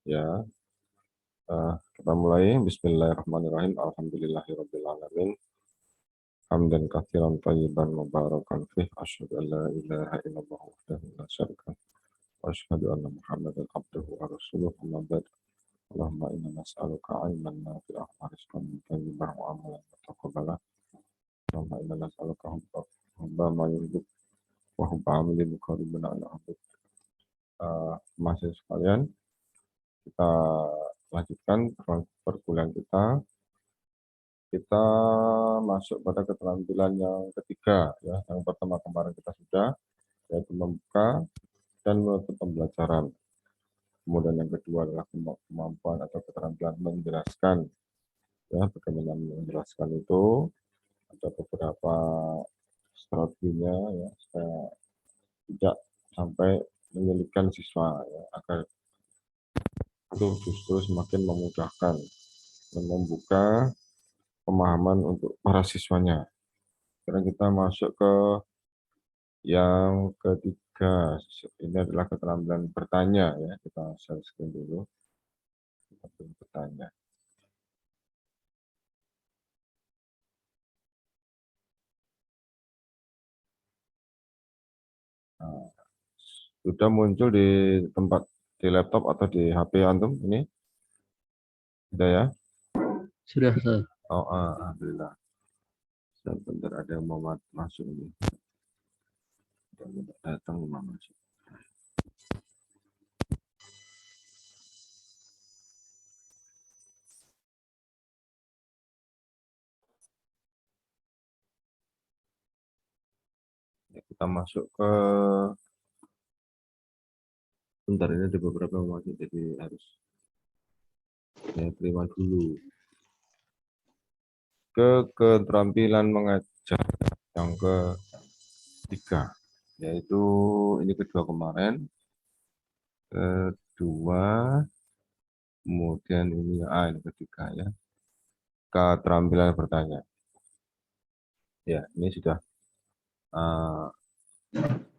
Ya, kita mulai. Bismillahirrahmanirrahim. Alhamdulillahirabbil alamin. Hamdan katsiran thayyiban mubarakan fih. Asyhadu an la ilaha illallah wahdahu la syarika lahu. Wa asyhadu anna Muhammadan abduhu wa rasuluhu. Amma ba'd. Allahumma inna nas'aluka 'ilman nafi'an wa rizqan thayyiban wa amalan mutaqabbalan. Allahumma inna nas'aluka hubba ma yuhibbuk wa hubba 'amalin muqarribin 'ala rabbik. Mahasiswa sekalian, kita lanjutkan perkuliahan kita. Kita masuk pada keterampilan yang ketiga, ya. Yang pertama kemarin kita sudah, yaitu membuka dan menutup pembelajaran. Kemudian yang kedua adalah kemampuan atau keterampilan menjelaskan, ya. Bagaimana menjelaskan itu ada beberapa strateginya, ya, supaya tidak sampai menyulitkan siswa, ya, agar itu justru semakin memudahkan dan membuka pemahaman untuk para siswanya. Sekarang kita masuk ke yang ketiga. Ini adalah keterampilan bertanya, ya. Kita share screen dulu. Kita bertanya. Nah, sudah muncul di tempat di laptop atau di HP antum ini? Sudah, ya? Sudah, Ustaz. Oh, alhamdulillah. Sebentar ada yang mau masuk ini. Datang mau masuk. Ya, kita masuk ke bentar, ini ada beberapa yang masuk, jadi harus saya terima dulu. Ke keterampilan mengajar yang ketiga, yaitu ini kedua kemarin, kedua, kemudian ini ini ketiga, ya, keterampilan bertanya. Ya, ini sudah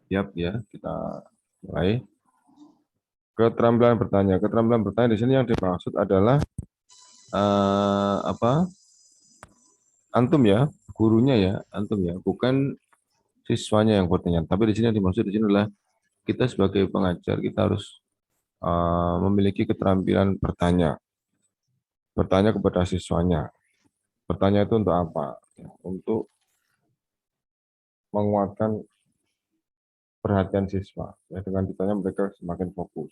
siap, ya, kita mulai. Keterampilan bertanya. Keterampilan bertanya di sini yang dimaksud adalah apa? Antum, ya, gurunya, ya, antum, ya, bukan siswanya yang bertanya. Tapi di sini yang dimaksud di sini adalah kita sebagai pengajar kita harus memiliki keterampilan bertanya. Bertanya kepada siswanya. Bertanya itu untuk apa? Ya, untuk menguatkan perhatian siswa. Ya, dengan ditanya mereka semakin fokus.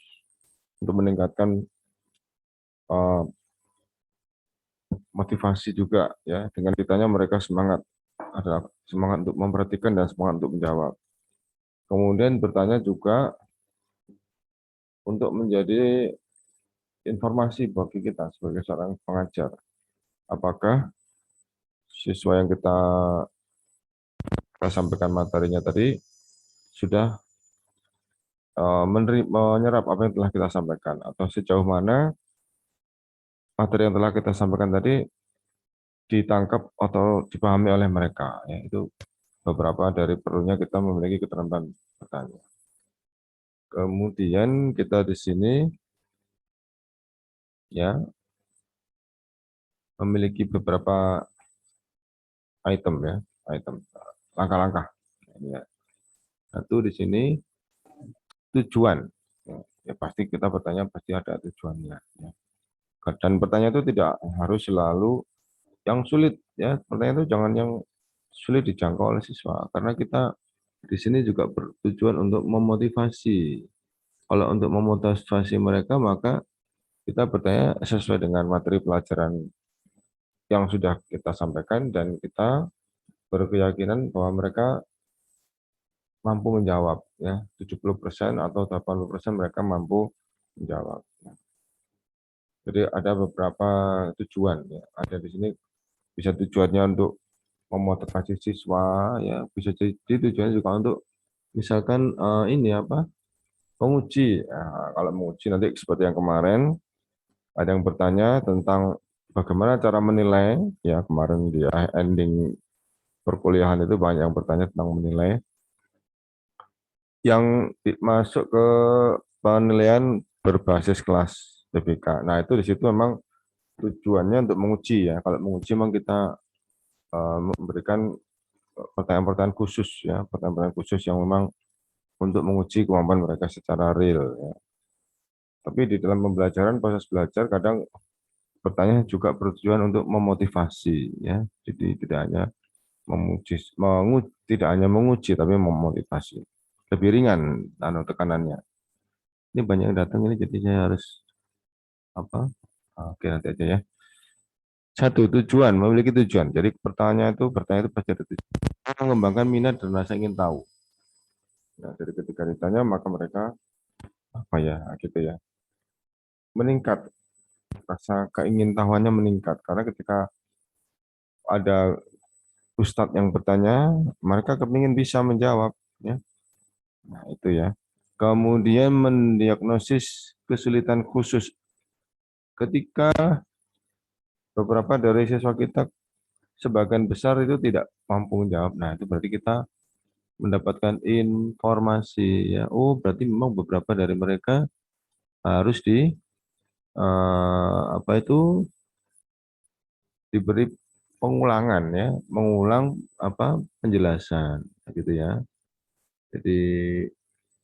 Untuk meningkatkan motivasi juga, ya. Dengan ditanya mereka semangat, ada semangat untuk memperhatikan dan semangat untuk menjawab. Kemudian bertanya juga untuk menjadi informasi bagi kita sebagai seorang pengajar. Apakah siswa yang kita sampaikan materinya tadi sudah menyerap apa yang telah kita sampaikan, atau sejauh mana materi yang telah kita sampaikan tadi ditangkap atau dipahami oleh mereka, ya. Itu beberapa dari perlunya kita memiliki keterampilan bertanya. Kemudian kita di sini, ya, memiliki beberapa item, ya, item langkah-langkah, ya. Satu di sini tujuan, ya, ya, pasti kita bertanya pasti ada tujuannya, ya. Dan pertanyaan itu tidak harus selalu yang sulit, ya. Pertanyaan itu jangan yang sulit dijangkau oleh siswa, karena kita di sini juga bertujuan untuk memotivasi. Kalau untuk memotivasi mereka, maka kita bertanya sesuai dengan materi pelajaran yang sudah kita sampaikan, dan kita berkeyakinan bahwa mereka mampu menjawab, ya. 70% atau 80% mereka mampu menjawab. Jadi ada beberapa tujuan, ya. Ada di sini bisa tujuannya untuk memotivasi siswa, ya. Bisa jadi tujuannya juga untuk misalkan ini apa? Menguji. Nah, kalau menguji nanti seperti yang kemarin ada yang bertanya tentang bagaimana cara menilai, ya. Kemarin di ending perkuliahan itu banyak yang bertanya tentang menilai. Yang masuk ke penilaian berbasis kelas, TBK. Nah, itu di situ memang tujuannya untuk menguji ya. Kalau menguji memang kita memberikan pertanyaan-pertanyaan khusus ya, pertanyaan-pertanyaan khusus yang memang untuk menguji kemampuan mereka secara real ya. Tapi di dalam pembelajaran, proses belajar kadang pertanyaan juga bertujuan untuk memotivasi ya. Jadi tidak hanya tidak hanya menguji tapi memotivasi. Lebih ringan tekanannya. Ini banyak yang datang ini jadi saya harus apa? Oke, nanti aja ya. Satu, tujuan, memiliki tujuan. Jadi bertanya itu pasti ada tujuan. Mengembangkan minat dan rasa ingin tahu. Nah, dari ketika ditanya maka mereka apa ya gitu ya meningkat, rasa keingintahuannya meningkat karena ketika ada ustadz yang bertanya mereka kepingin bisa menjawab ya. Nah, itu ya. Kemudian mendiagnosis kesulitan khusus ketika beberapa dari siswa kita sebagian besar itu tidak mampu menjawab. Nah, itu berarti kita mendapatkan informasi ya. Oh, berarti memang beberapa dari mereka harus apa itu diberi pengulangan ya, mengulang apa penjelasan gitu ya. Jadi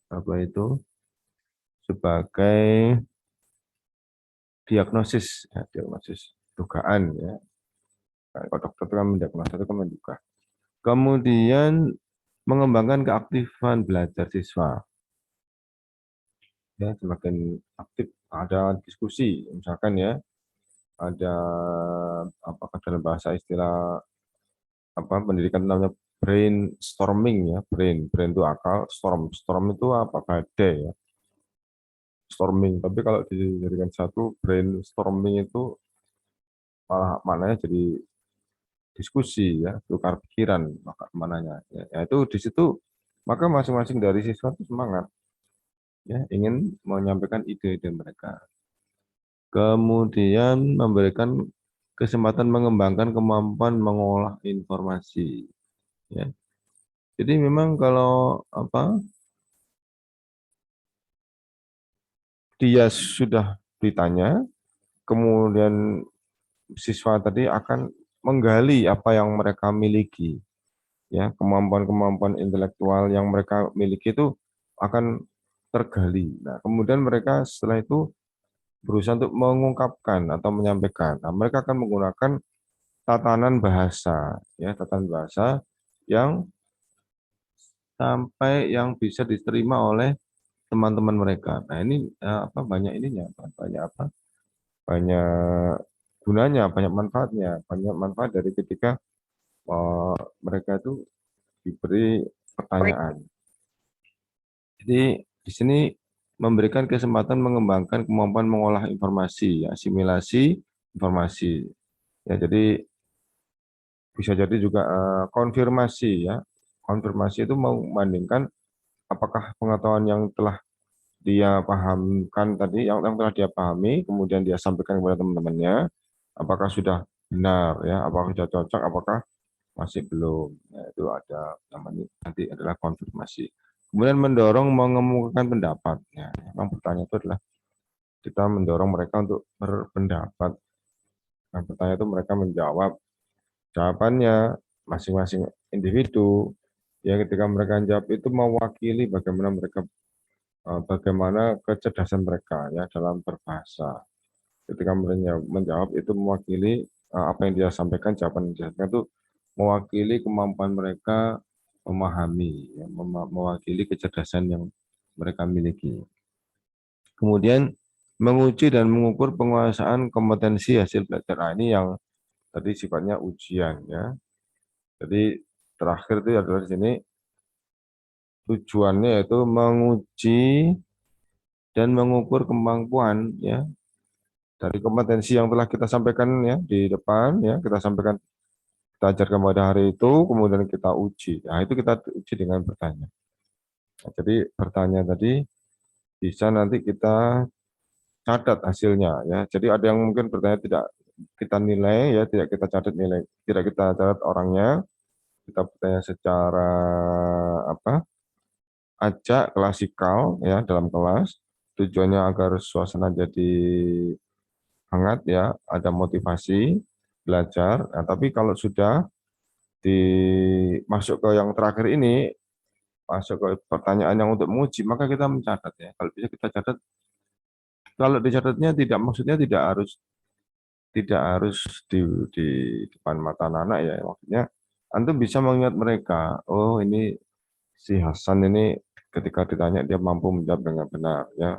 apa itu sebagai diagnosis ya, diagnosis dugaan ya. Nah, kalau dokter itu kan mendiagnosis itu kan menduga. Kemudian mengembangkan keaktifan belajar siswa ya, semakin aktif ada diskusi misalkan ya, ada apakah dalam bahasa istilah apa pendidikan namanya brainstorming ya, brain itu akal, storm itu apa badai ya, storming. Tapi kalau dijadikan satu brainstorming itu malah maknanya jadi diskusi ya, tukar pikiran maka mananya ya, ya itu di situ maka masing-masing dari siswa itu semangat ya ingin menyampaikan ide-ide mereka. Kemudian memberikan kesempatan mengembangkan kemampuan mengolah informasi ya. Jadi memang kalau apa dia sudah ditanya, kemudian siswa tadi akan menggali apa yang mereka miliki, ya kemampuan-kemampuan intelektual yang mereka miliki itu akan tergali. Nah, kemudian mereka setelah itu berusaha untuk mengungkapkan atau menyampaikan. Nah, mereka akan menggunakan tatanan bahasa, ya tatanan bahasa yang sampai yang bisa diterima oleh teman-teman mereka. Nah, ini apa banyak ininya, banyak apa? Banyak gunanya, banyak manfaatnya, banyak manfaat dari ketika mereka itu diberi pertanyaan. Jadi di sini memberikan kesempatan mengembangkan kemampuan mengolah informasi, ya, asimilasi informasi. Ya, jadi bisa jadi juga konfirmasi ya. Konfirmasi itu membandingkan apakah pengetahuan yang telah dia pahamkan tadi, yang telah dia pahami, kemudian dia sampaikan kepada teman-temannya, apakah sudah benar ya, apakah sudah cocok, apakah masih belum. Ya, itu ada namanya nanti adalah konfirmasi. Kemudian mendorong mengemukakan pendapat. Ya, memang pertanyaan itu adalah kita mendorong mereka untuk berpendapat. Nah, pertanyaan itu mereka menjawab jawabannya masing-masing individu. Ya, ketika mereka menjawab itu mewakili bagaimana mereka bagaimana kecerdasan mereka ya dalam berbahasa. Ketika mereka menjawab itu mewakili apa yang dia sampaikan, jawaban yang dia sampaikan itu mewakili kemampuan mereka memahami, ya, mewakili kecerdasan yang mereka miliki. Kemudian menguji dan mengukur penguasaan kompetensi hasil belajar. Nah, ini yang tadi sifatnya ujian ya. Jadi terakhir itu adalah di sini tujuannya yaitu menguji dan mengukur kemampuan ya dari kompetensi yang telah kita sampaikan ya di depan ya kita sampaikan kita ajarkan pada hari itu kemudian kita uji. Nah, itu kita uji dengan bertanya. Nah, jadi bertanya tadi bisa nanti kita catat hasilnya ya. Jadi ada yang mungkin bertanya tidak kita nilai ya, tidak kita catat nilai, tidak kita catat orangnya, kita bertanya secara apa? Acak klasikal ya dalam kelas. tujuannya agar suasana jadi hangat ya, ada motivasi belajar. Nah, tapi kalau sudah masuk ke yang terakhir ini, masuk ke pertanyaan yang untuk menguji, maka kita mencatat ya. Kalau bisa kita catat, kalau dicatatnya tidak maksudnya tidak harus di depan mata anak-anak ya. Maksudnya antum bisa mengingat mereka. Oh, ini si Hasan ini ketika ditanya dia mampu menjawab dengan benar ya.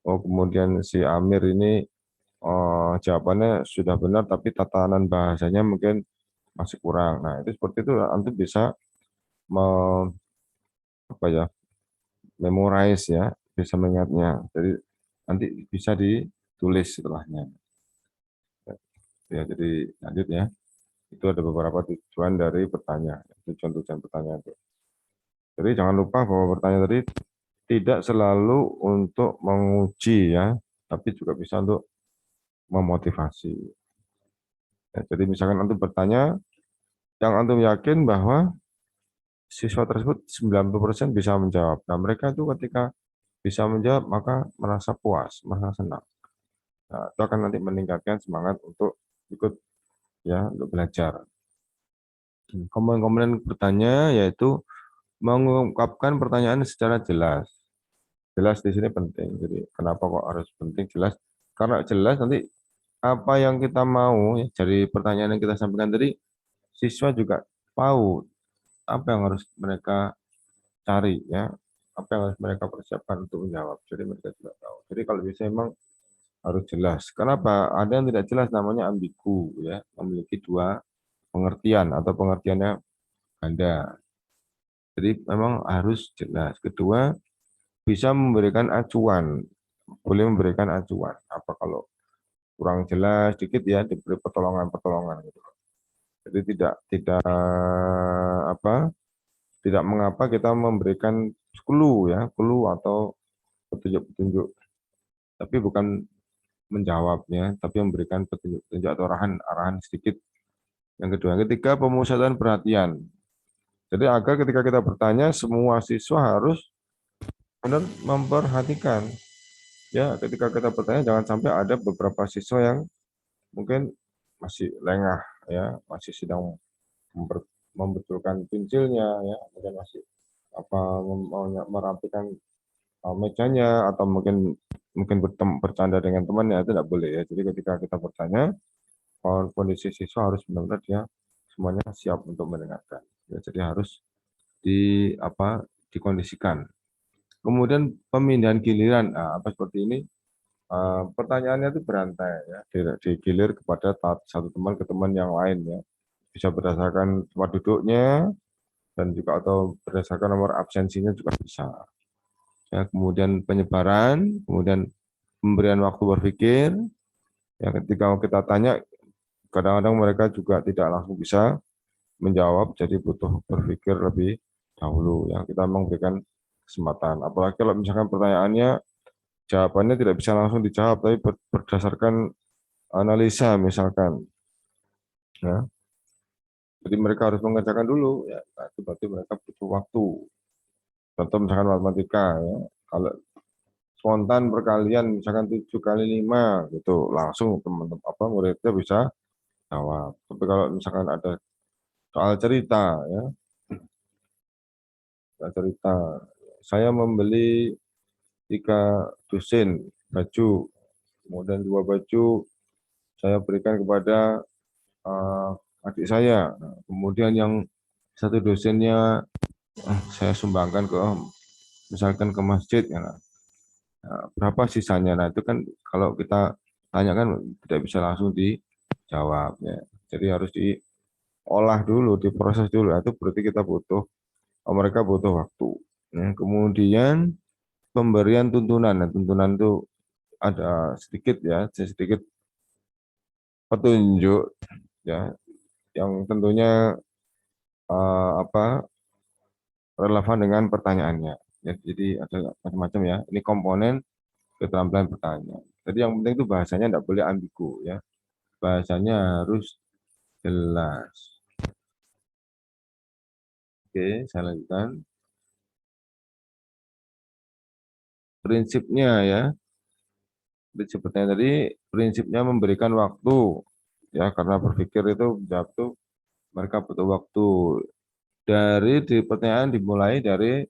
Oh, kemudian si Amir ini jawabannya sudah benar tapi tatanan bahasanya mungkin masih kurang. Nah, itu seperti itu antum bisa me- apa ya, memorize ya, bisa mengingatnya. Jadi nanti bisa ditulis setelahnya. Ya, jadi lanjut ya. Itu ada beberapa tujuan dari pertanyaan, tujuan-tujuan pertanyaan itu. Jadi jangan lupa bahwa pertanyaan tadi tidak selalu untuk menguji ya, tapi juga bisa untuk memotivasi. Ya, jadi misalkan antum bertanya, yang antum yakin bahwa siswa tersebut 90% bisa menjawab. Nah, mereka itu ketika bisa menjawab, maka merasa puas, merasa senang. Nah, itu akan nanti meningkatkan semangat untuk ikut ya, untuk belajar. Komponen-komponen bertanya yaitu mengungkapkan pertanyaan secara jelas. Jelas di sini penting. Jadi kenapa kok harus penting jelas? Karena jelas nanti apa yang kita mau ya, dari pertanyaan yang kita sampaikan tadi, siswa juga tahu apa yang harus mereka cari ya, apa yang harus mereka persiapkan untuk menjawab. Jadi mereka juga tahu. Jadi kalau bisa memang harus jelas. Kenapa? Ada yang tidak jelas namanya ambigu ya, memiliki dua pengertian atau pengertiannya ganda. Jadi memang harus jelas. Kedua, bisa memberikan acuan, boleh memberikan acuan. Apa kalau kurang jelas sedikit ya diberi pertolongan-pertolongan gitu. Jadi tidak apa? Tidak mengapa kita memberikan clue ya, clue atau petunjuk-petunjuk, tapi bukan menjawabnya, tapi memberikan petunjuk-petunjuk atau arahan-arahan sedikit. Yang kedua, yang ketiga pemusatan perhatian. Jadi agar ketika kita bertanya, semua siswa harus benar memperhatikan. Ya, ketika kita bertanya jangan sampai ada beberapa siswa yang mungkin masih lengah ya, masih sedang membetulkan pensilnya ya, mungkin masih mau merapikan mejanya atau mungkin mungkin bercanda dengan temannya itu tidak boleh ya. Jadi ketika kita bertanya, kondisi siswa harus benar-benar dia semuanya siap untuk mendengarkan. Ya, jadi harus dikondisikan. Kemudian pemindahan giliran, nah, apa seperti ini? Pertanyaannya itu berantai ya, digilir kepada satu teman ke teman yang lain ya. Bisa berdasarkan tempat duduknya dan juga atau berdasarkan nomor absensinya juga bisa. Ya, kemudian penyebaran, kemudian pemberian waktu berpikir. Ya, ketika kita tanya, kadang-kadang mereka juga tidak langsung bisa menjawab, jadi butuh berpikir lebih dahulu. Ya, kita memberikan kesempatan. Apalagi kalau misalkan pertanyaannya jawabannya tidak bisa langsung dijawab, tapi berdasarkan analisa misalkan. Ya, jadi mereka harus mengerjakan dulu. Ya, nah, itu berarti mereka butuh waktu. Contoh misalkan matematika, ya. Kalau spontan perkalian misalkan 7 kali 5 gitu, langsung teman-teman apa muridnya bisa jawab. Tapi kalau misalkan ada soal cerita, ya, soal cerita, saya membeli 3 dusin baju, kemudian 2 baju saya berikan kepada adik saya. Nah, kemudian yang satu dosennya saya sumbangkan ke misalkan ke masjid ya. Nah, berapa sisanya? Nah, itu kan kalau kita tanyakan tidak bisa langsung dijawab ya. Jadi harus diolah dulu, diproses dulu. Nah, itu berarti kita butuh mereka butuh waktu. Ya, kemudian pemberian tuntunan. Nah, tuntunan itu ada sedikit ya, sedikit petunjuk ya yang tentunya apa relevan dengan pertanyaannya. Ya, jadi ada macam-macam ya. Ini komponen keterampilan bertanya. Jadi yang penting itu bahasanya tidak boleh ambigu ya. Bahasanya harus jelas. Oke, saya lanjutkan. prinsipnya ya. Prinsip pertanyaan tadi, prinsipnya memberikan waktu. Ya, karena berpikir itu jawab tuh mereka butuh waktu. Di pertanyaan dimulai dari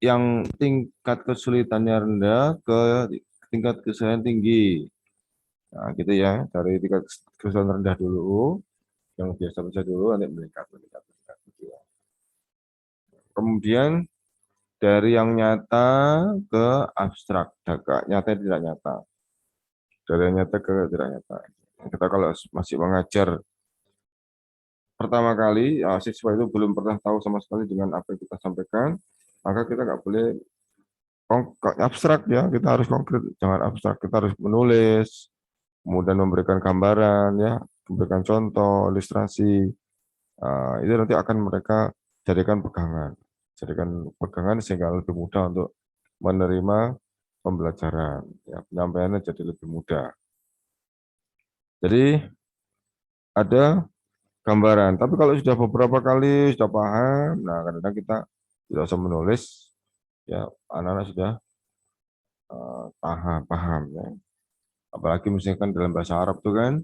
yang tingkat kesulitannya rendah ke tingkat kesulitan tinggi. Nah, gitu ya. Dari tingkat kesulitan rendah dulu, yang biasa-biasa dulu, nanti meningkat, meningkat, meningkat. Gitu ya. Kemudian dari yang nyata ke abstrak, nyata tidak nyata. Dari yang nyata ke tidak nyata. Kita kalau masih mengajar pertama kali, siswa itu belum pernah tahu sama sekali dengan apa yang kita sampaikan, maka kita nggak boleh abstrak ya, kita harus konkret, jangan abstrak, kita harus menulis, kemudian memberikan gambaran ya, memberikan contoh, ilustrasi. Itu nanti akan mereka jadikan pegangan sehingga lebih mudah untuk menerima pembelajaran. Ya, penyampaiannya jadi lebih mudah. Jadi ada gambaran. Tapi kalau sudah beberapa kali sudah paham, nah kadang-kadang kita tidak usah menulis, ya anak-anak sudah paham ya. Apalagi misalkan dalam bahasa Arab tuh kan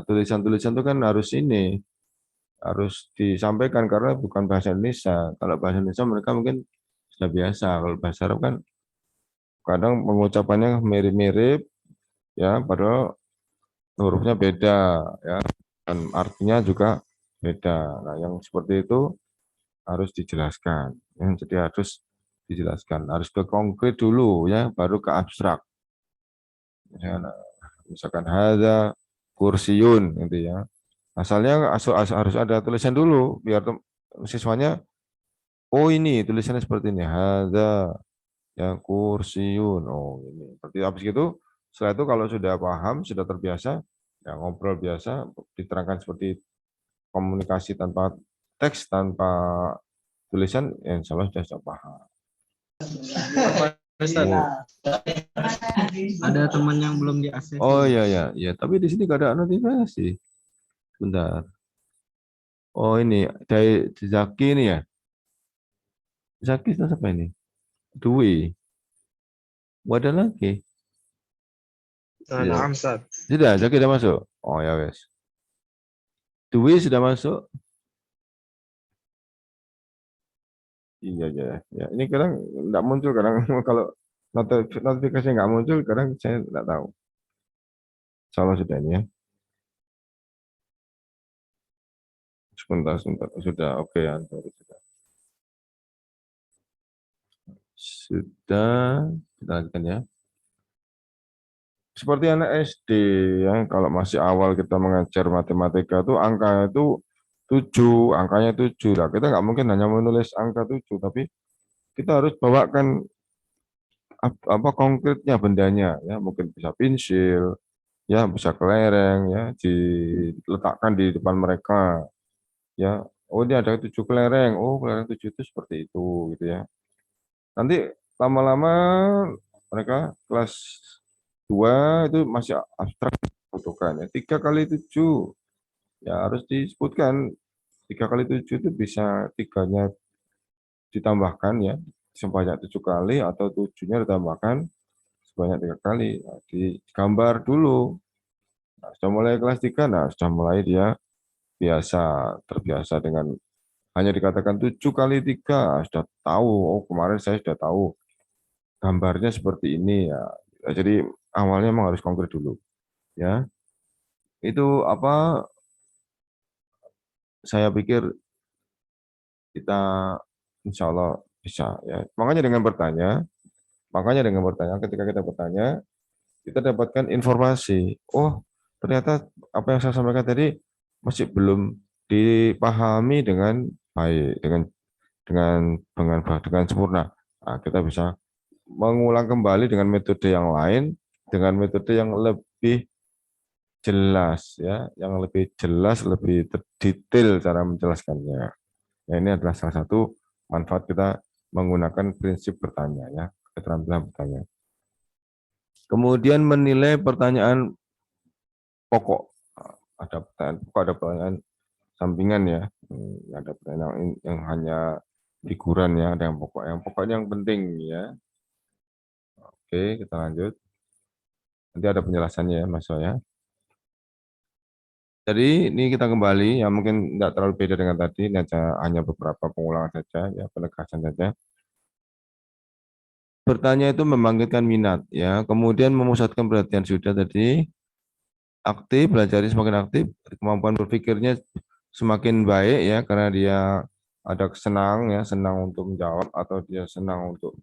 tulisan-tulisan itu kan harus disampaikan karena bukan bahasa Indonesia. Kalau bahasa Indonesia mereka mungkin sudah biasa. Kalau bahasa Arab kan kadang pengucapannya mirip-mirip ya, padahal hurufnya beda ya, dan artinya juga beda. Nah, yang seperti itu harus dijelaskan. Ya, jadi harus dijelaskan, harus ke konkret dulu ya, baru ke abstrak. Misalkan hadza kursiun gitu ya. Asalnya harus ada tulisan dulu biar siswanya oh ini tulisannya seperti ini. Hadza ya kursiun. Oh ini. Berarti habis itu setelah itu kalau sudah paham, sudah terbiasa ya ngobrol biasa diterangkan seperti komunikasi tanpa teks, tanpa tulisan, ya insya Allah sudah paham. Ustaz, ada teman yang belum di ACC. Oh iya ya, ya. Tapi di sini gak ada notifikasi. Bentar. Oh ini dari Zaki ini ya. Zaki itu siapa ini? Dwi. Wadah lagi. Nah, Ustaz. Sudah, Zaki sudah masuk. Oh ya wes. Dwi sudah masuk. Iya ya. Ya ini kadang nggak muncul kadang kalau notifikasi nggak muncul kadang saya nggak tahu. Salah sudah ini ya. Sebentar, sebentar. Sudah, oke ya. Sudah. Sudah, kita lanjutkan ya. Seperti anak SD ya, kalau masih awal kita mengajar matematika tuh angka itu 7, angkanya 7 lah. Kita nggak mungkin hanya menulis angka 7, tapi kita harus bawakan apa konkretnya bendanya ya, mungkin bisa pensil, ya bisa kelereng ya, diletakkan di depan mereka ya. Oh ini ada 7 kelereng, oh kelereng 7 itu seperti itu gitu ya. Nanti lama-lama mereka kelas 2 itu masih abstrak butuhkan ya. 3 kali 7 ya harus disebutkan. 3 kali 7 itu bisa tiganya ditambahkan ya sebanyak 7 kali atau 7-nya ditambahkan sebanyak 3 kali. Nah, digambar dulu. Nah, sudah mulai kelas 3, nah sudah mulai dia terbiasa dengan hanya dikatakan 7 kali 3 sudah tahu, oh kemarin saya sudah tahu gambarnya seperti ini ya. Jadi awalnya memang harus konkret dulu ya. Itu apa saya pikir kita insya Allah bisa ya. Makanya dengan bertanya ketika kita bertanya kita dapatkan informasi. Oh, ternyata apa yang saya sampaikan tadi masih belum dipahami dengan baik, dengan sempurna. Nah, kita bisa mengulang kembali dengan metode yang lain, dengan metode yang lebih jelas ya, yang lebih jelas, lebih detail cara menjelaskannya. Ya, ini adalah salah satu manfaat kita menggunakan prinsip bertanya ya, keterampilan bertanya. Kemudian menilai pertanyaan pokok. Ada pertanyaan pokok, ada pertanyaan sampingan ya. Ada pertanyaan yang hanya figuran ya, ada yang pokok. Yang pokoknya yang penting ya. Oke, kita lanjut. Nanti ada penjelasannya ya, Mas Soya. Jadi ini kita kembali, ya mungkin tidak terlalu beda dengan tadi, ini hanya beberapa pengulangan saja, ya penegasan saja. Bertanya itu membangkitkan minat, ya. Kemudian memusatkan perhatian sudah tadi, aktif, belajarnya semakin aktif, kemampuan berpikirnya semakin baik ya, karena dia ada senang ya, senang untuk menjawab atau dia senang untuk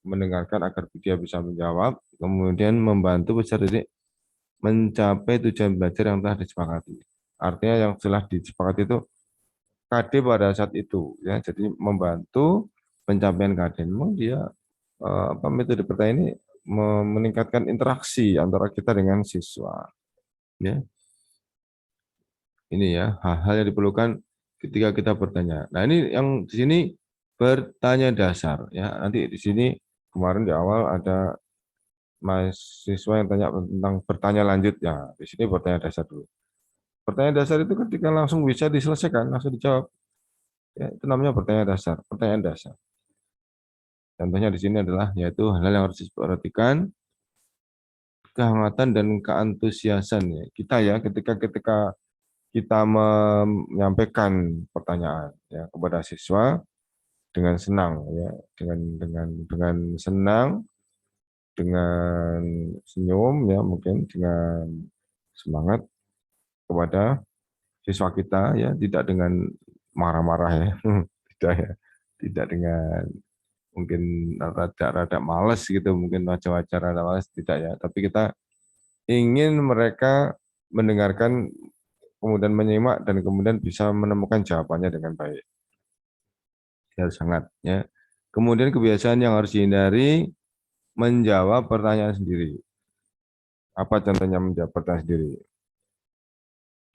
mendengarkan agar dia bisa menjawab, kemudian membantu peserta didik mencapai tujuan belajar yang telah disepakati. Artinya yang telah disepakati itu KD pada saat itu ya, jadi membantu pencapaian KD. Memang dia apa metode pertanyaan ini meningkatkan interaksi antara kita dengan siswa ya. Ini ya hal-hal yang diperlukan ketika kita bertanya. Nah, ini yang di sini bertanya dasar ya. Nanti di sini kemarin di awal ada mahasiswa yang tanya tentang bertanya lanjut ya. Di sini bertanya dasar dulu. Pertanyaan dasar itu ketika langsung bisa diselesaikan, langsung dijawab. Ya, itu namanya pertanyaan dasar, pertanyaan dasar. Contohnya di sini adalah yaitu hal-hal yang harus diperhatikan, kehangatan dan keantusiasan ya. Kita ya ketika kita menyampaikan pertanyaan ya kepada siswa dengan senang ya, dengan senang, dengan senyum ya, mungkin dengan semangat kepada siswa kita ya, tidak dengan marah-marah ya. Tidak ya, tidak dengan mungkin rada-rada males gitu, mungkin wajah-wajah rada males, tidak ya, tapi kita ingin mereka mendengarkan, kemudian menyimak dan kemudian bisa menemukan jawabannya dengan baik. Ya, sangat ya. Kemudian kebiasaan yang harus dihindari menjawab pertanyaan sendiri. Apa contohnya menjawab pertanyaan sendiri?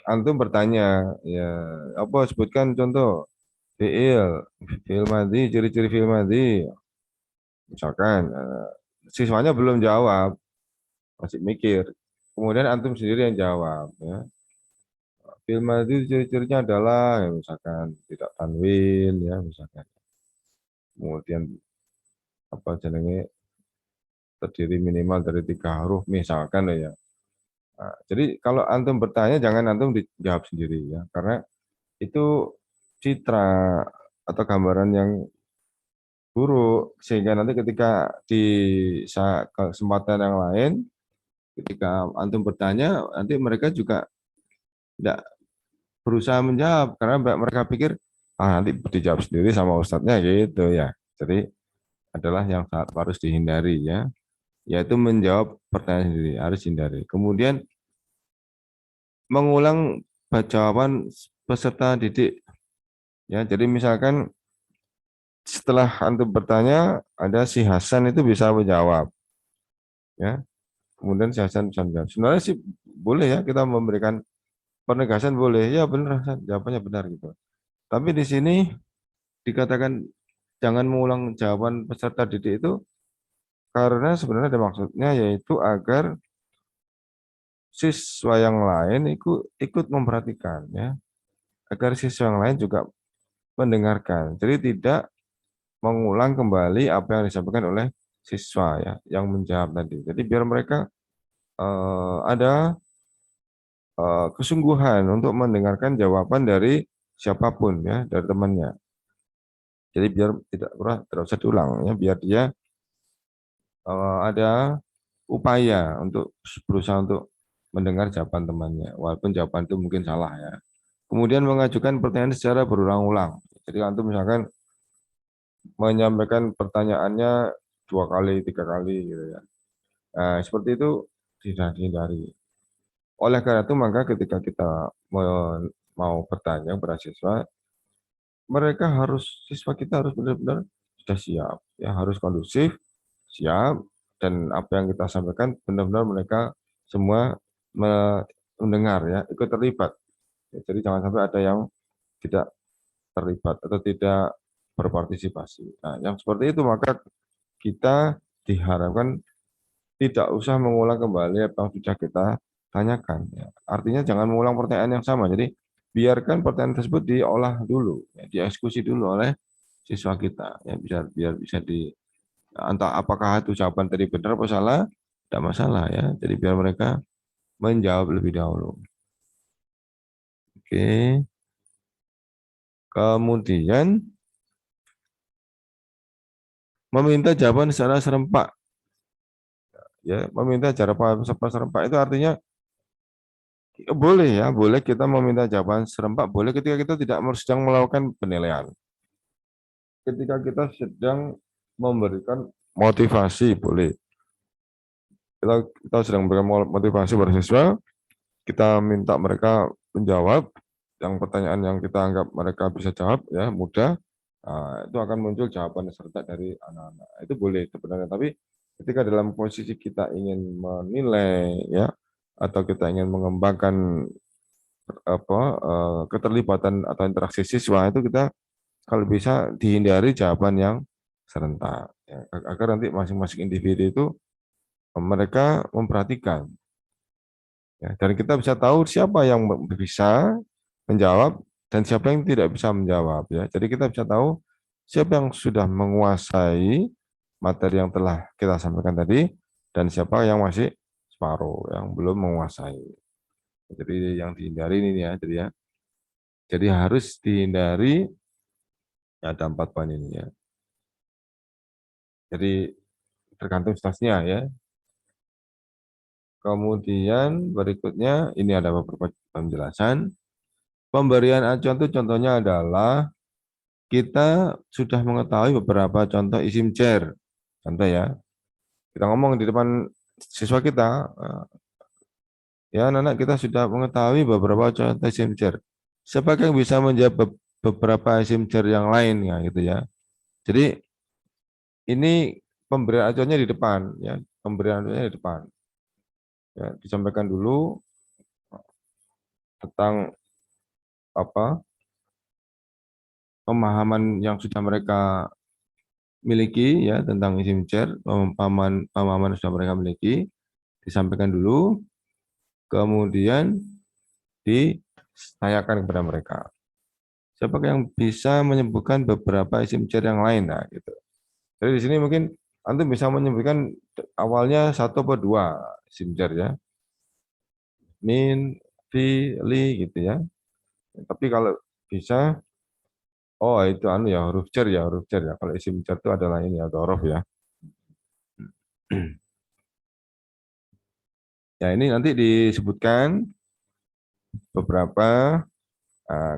Antum bertanya, ya apa sebutkan contoh fiil, fiil madhi, ciri-ciri fiil madhi. Misalkan siswanya belum jawab, masih mikir. Kemudian antum sendiri yang jawab. Ya. Fiil madhi ciri-cirinya adalah, ya, misalkan tidak tanwin, ya misalkan. Kemudian apa jenenge terdiri minimal dari 3 huruf, misalkan ya. Nah, jadi kalau antum bertanya jangan antum dijawab sendiri ya, karena itu citra atau gambaran yang buruk, sehingga nanti ketika di kesempatan yang lain ketika antum bertanya nanti mereka juga tidak berusaha menjawab karena mereka pikir nanti dijawab sendiri sama ustadznya gitu ya. Jadi adalah yang harus dihindari ya, yaitu menjawab pertanyaan sendiri harus hindari. Kemudian mengulang jawaban peserta didik ya. Jadi misalkan setelah antum bertanya ada si Hasan itu bisa menjawab ya. Kemudian si Hasan bisa menjawab. Sebenarnya sih boleh ya kita memberikan penegasan, boleh ya, benar Hasan, jawabannya benar gitu. Tapi di sini dikatakan jangan mengulang jawaban peserta didik itu karena sebenarnya ada maksudnya, yaitu agar siswa yang lain ikut memperhatikan ya, agar siswa yang lain juga mendengarkan. Jadi tidak mengulang kembali apa yang disampaikan oleh siswa ya yang menjawab tadi. Jadi biar mereka ada kesungguhan untuk mendengarkan jawaban dari siapapun ya, dari temannya. Jadi biar tidak usah diulang ya, biar dia ada upaya untuk berusaha untuk mendengar jawaban temannya, walaupun jawaban itu mungkin salah ya. Kemudian mengajukan pertanyaan secara berulang-ulang. Jadi antum misalkan menyampaikan pertanyaannya 2 kali, 3 kali gitu ya. Nah, seperti itu tidak dihindari. Oleh karena itu maka ketika kita mau bertanya kepada siswa, siswa kita harus benar-benar sudah siap, ya harus kondusif, siap, dan apa yang kita sampaikan benar-benar mereka semua mendengar ya, ikut terlibat. Ya, jadi jangan sampai ada yang tidak terlibat atau tidak berpartisipasi. Nah, yang seperti itu maka kita diharapkan tidak usah mengulang kembali apa yang sudah kita tanyakan. Ya. Artinya jangan mengulang pertanyaan yang sama. Jadi biarkan pertanyaan tersebut diolah dulu, ya, dieksekusi dulu oleh siswa kita, ya biar bisa Entah apakah itu jawaban tadi benar atau salah, tidak masalah ya. Jadi biar mereka menjawab lebih dahulu. Oke. Kemudian meminta jawaban secara serempak. Ya, meminta jawaban secara serempak itu artinya boleh ya, boleh kita meminta jawaban serempak, boleh ketika kita tidak sedang melakukan penilaian. Ketika kita sedang memberikan motivasi, boleh. Kita sedang memberikan motivasi pada siswa, kita minta mereka menjawab yang pertanyaan yang kita anggap mereka bisa jawab, ya mudah. Nah, itu akan muncul jawaban serta dari anak-anak. Itu boleh sebenarnya, tapi ketika dalam posisi kita ingin menilai, ya, atau kita ingin mengembangkan keterlibatan atau interaksi siswa, itu kita kalau bisa dihindari jawaban yang serentak, ya, agar nanti masing-masing individu itu mereka memperhatikan, ya, dan kita bisa tahu siapa yang bisa menjawab dan siapa yang tidak bisa menjawab, ya. Jadi kita bisa tahu siapa yang sudah menguasai materi yang telah kita sampaikan tadi dan siapa yang masih separuh yang belum menguasai. Jadi yang dihindari ini ya, jadi ya. Jadi harus dihindari, ya, ada 4 poin ini ya. Jadi tergantung situasinya ya. Kemudian berikutnya ini ada beberapa penjelasan. Pemberian acuan itu contohnya adalah kita sudah mengetahui beberapa contoh isim cer. Contoh ya, kita ngomong di depan siswa kita, ya anak-anak, kita sudah mengetahui beberapa contoh isim cer. Siapa yang bisa menjawab beberapa isim cer yang lain, ya gitu ya. Jadi ini pemberian acuannya di depan, ya, pemberian acuannya di depan. Ya, disampaikan dulu tentang apa pemahaman yang sudah mereka miliki, ya, tentang isim cer, pemahaman sudah mereka miliki, disampaikan dulu, kemudian ditanyakan kepada mereka. Siapa yang bisa menyebutkan beberapa isim cer yang lain? Nah, gitu. Jadi di sini mungkin antum bisa menyebutkan awalnya 1 atau 2 isim cer ya. Min, fi, li gitu ya. Tapi kalau bisa, oh itu ya huruf cer ya. Kalau isim cer itu adalah ini ya, huruf ya. Ya ini nanti disebutkan beberapa,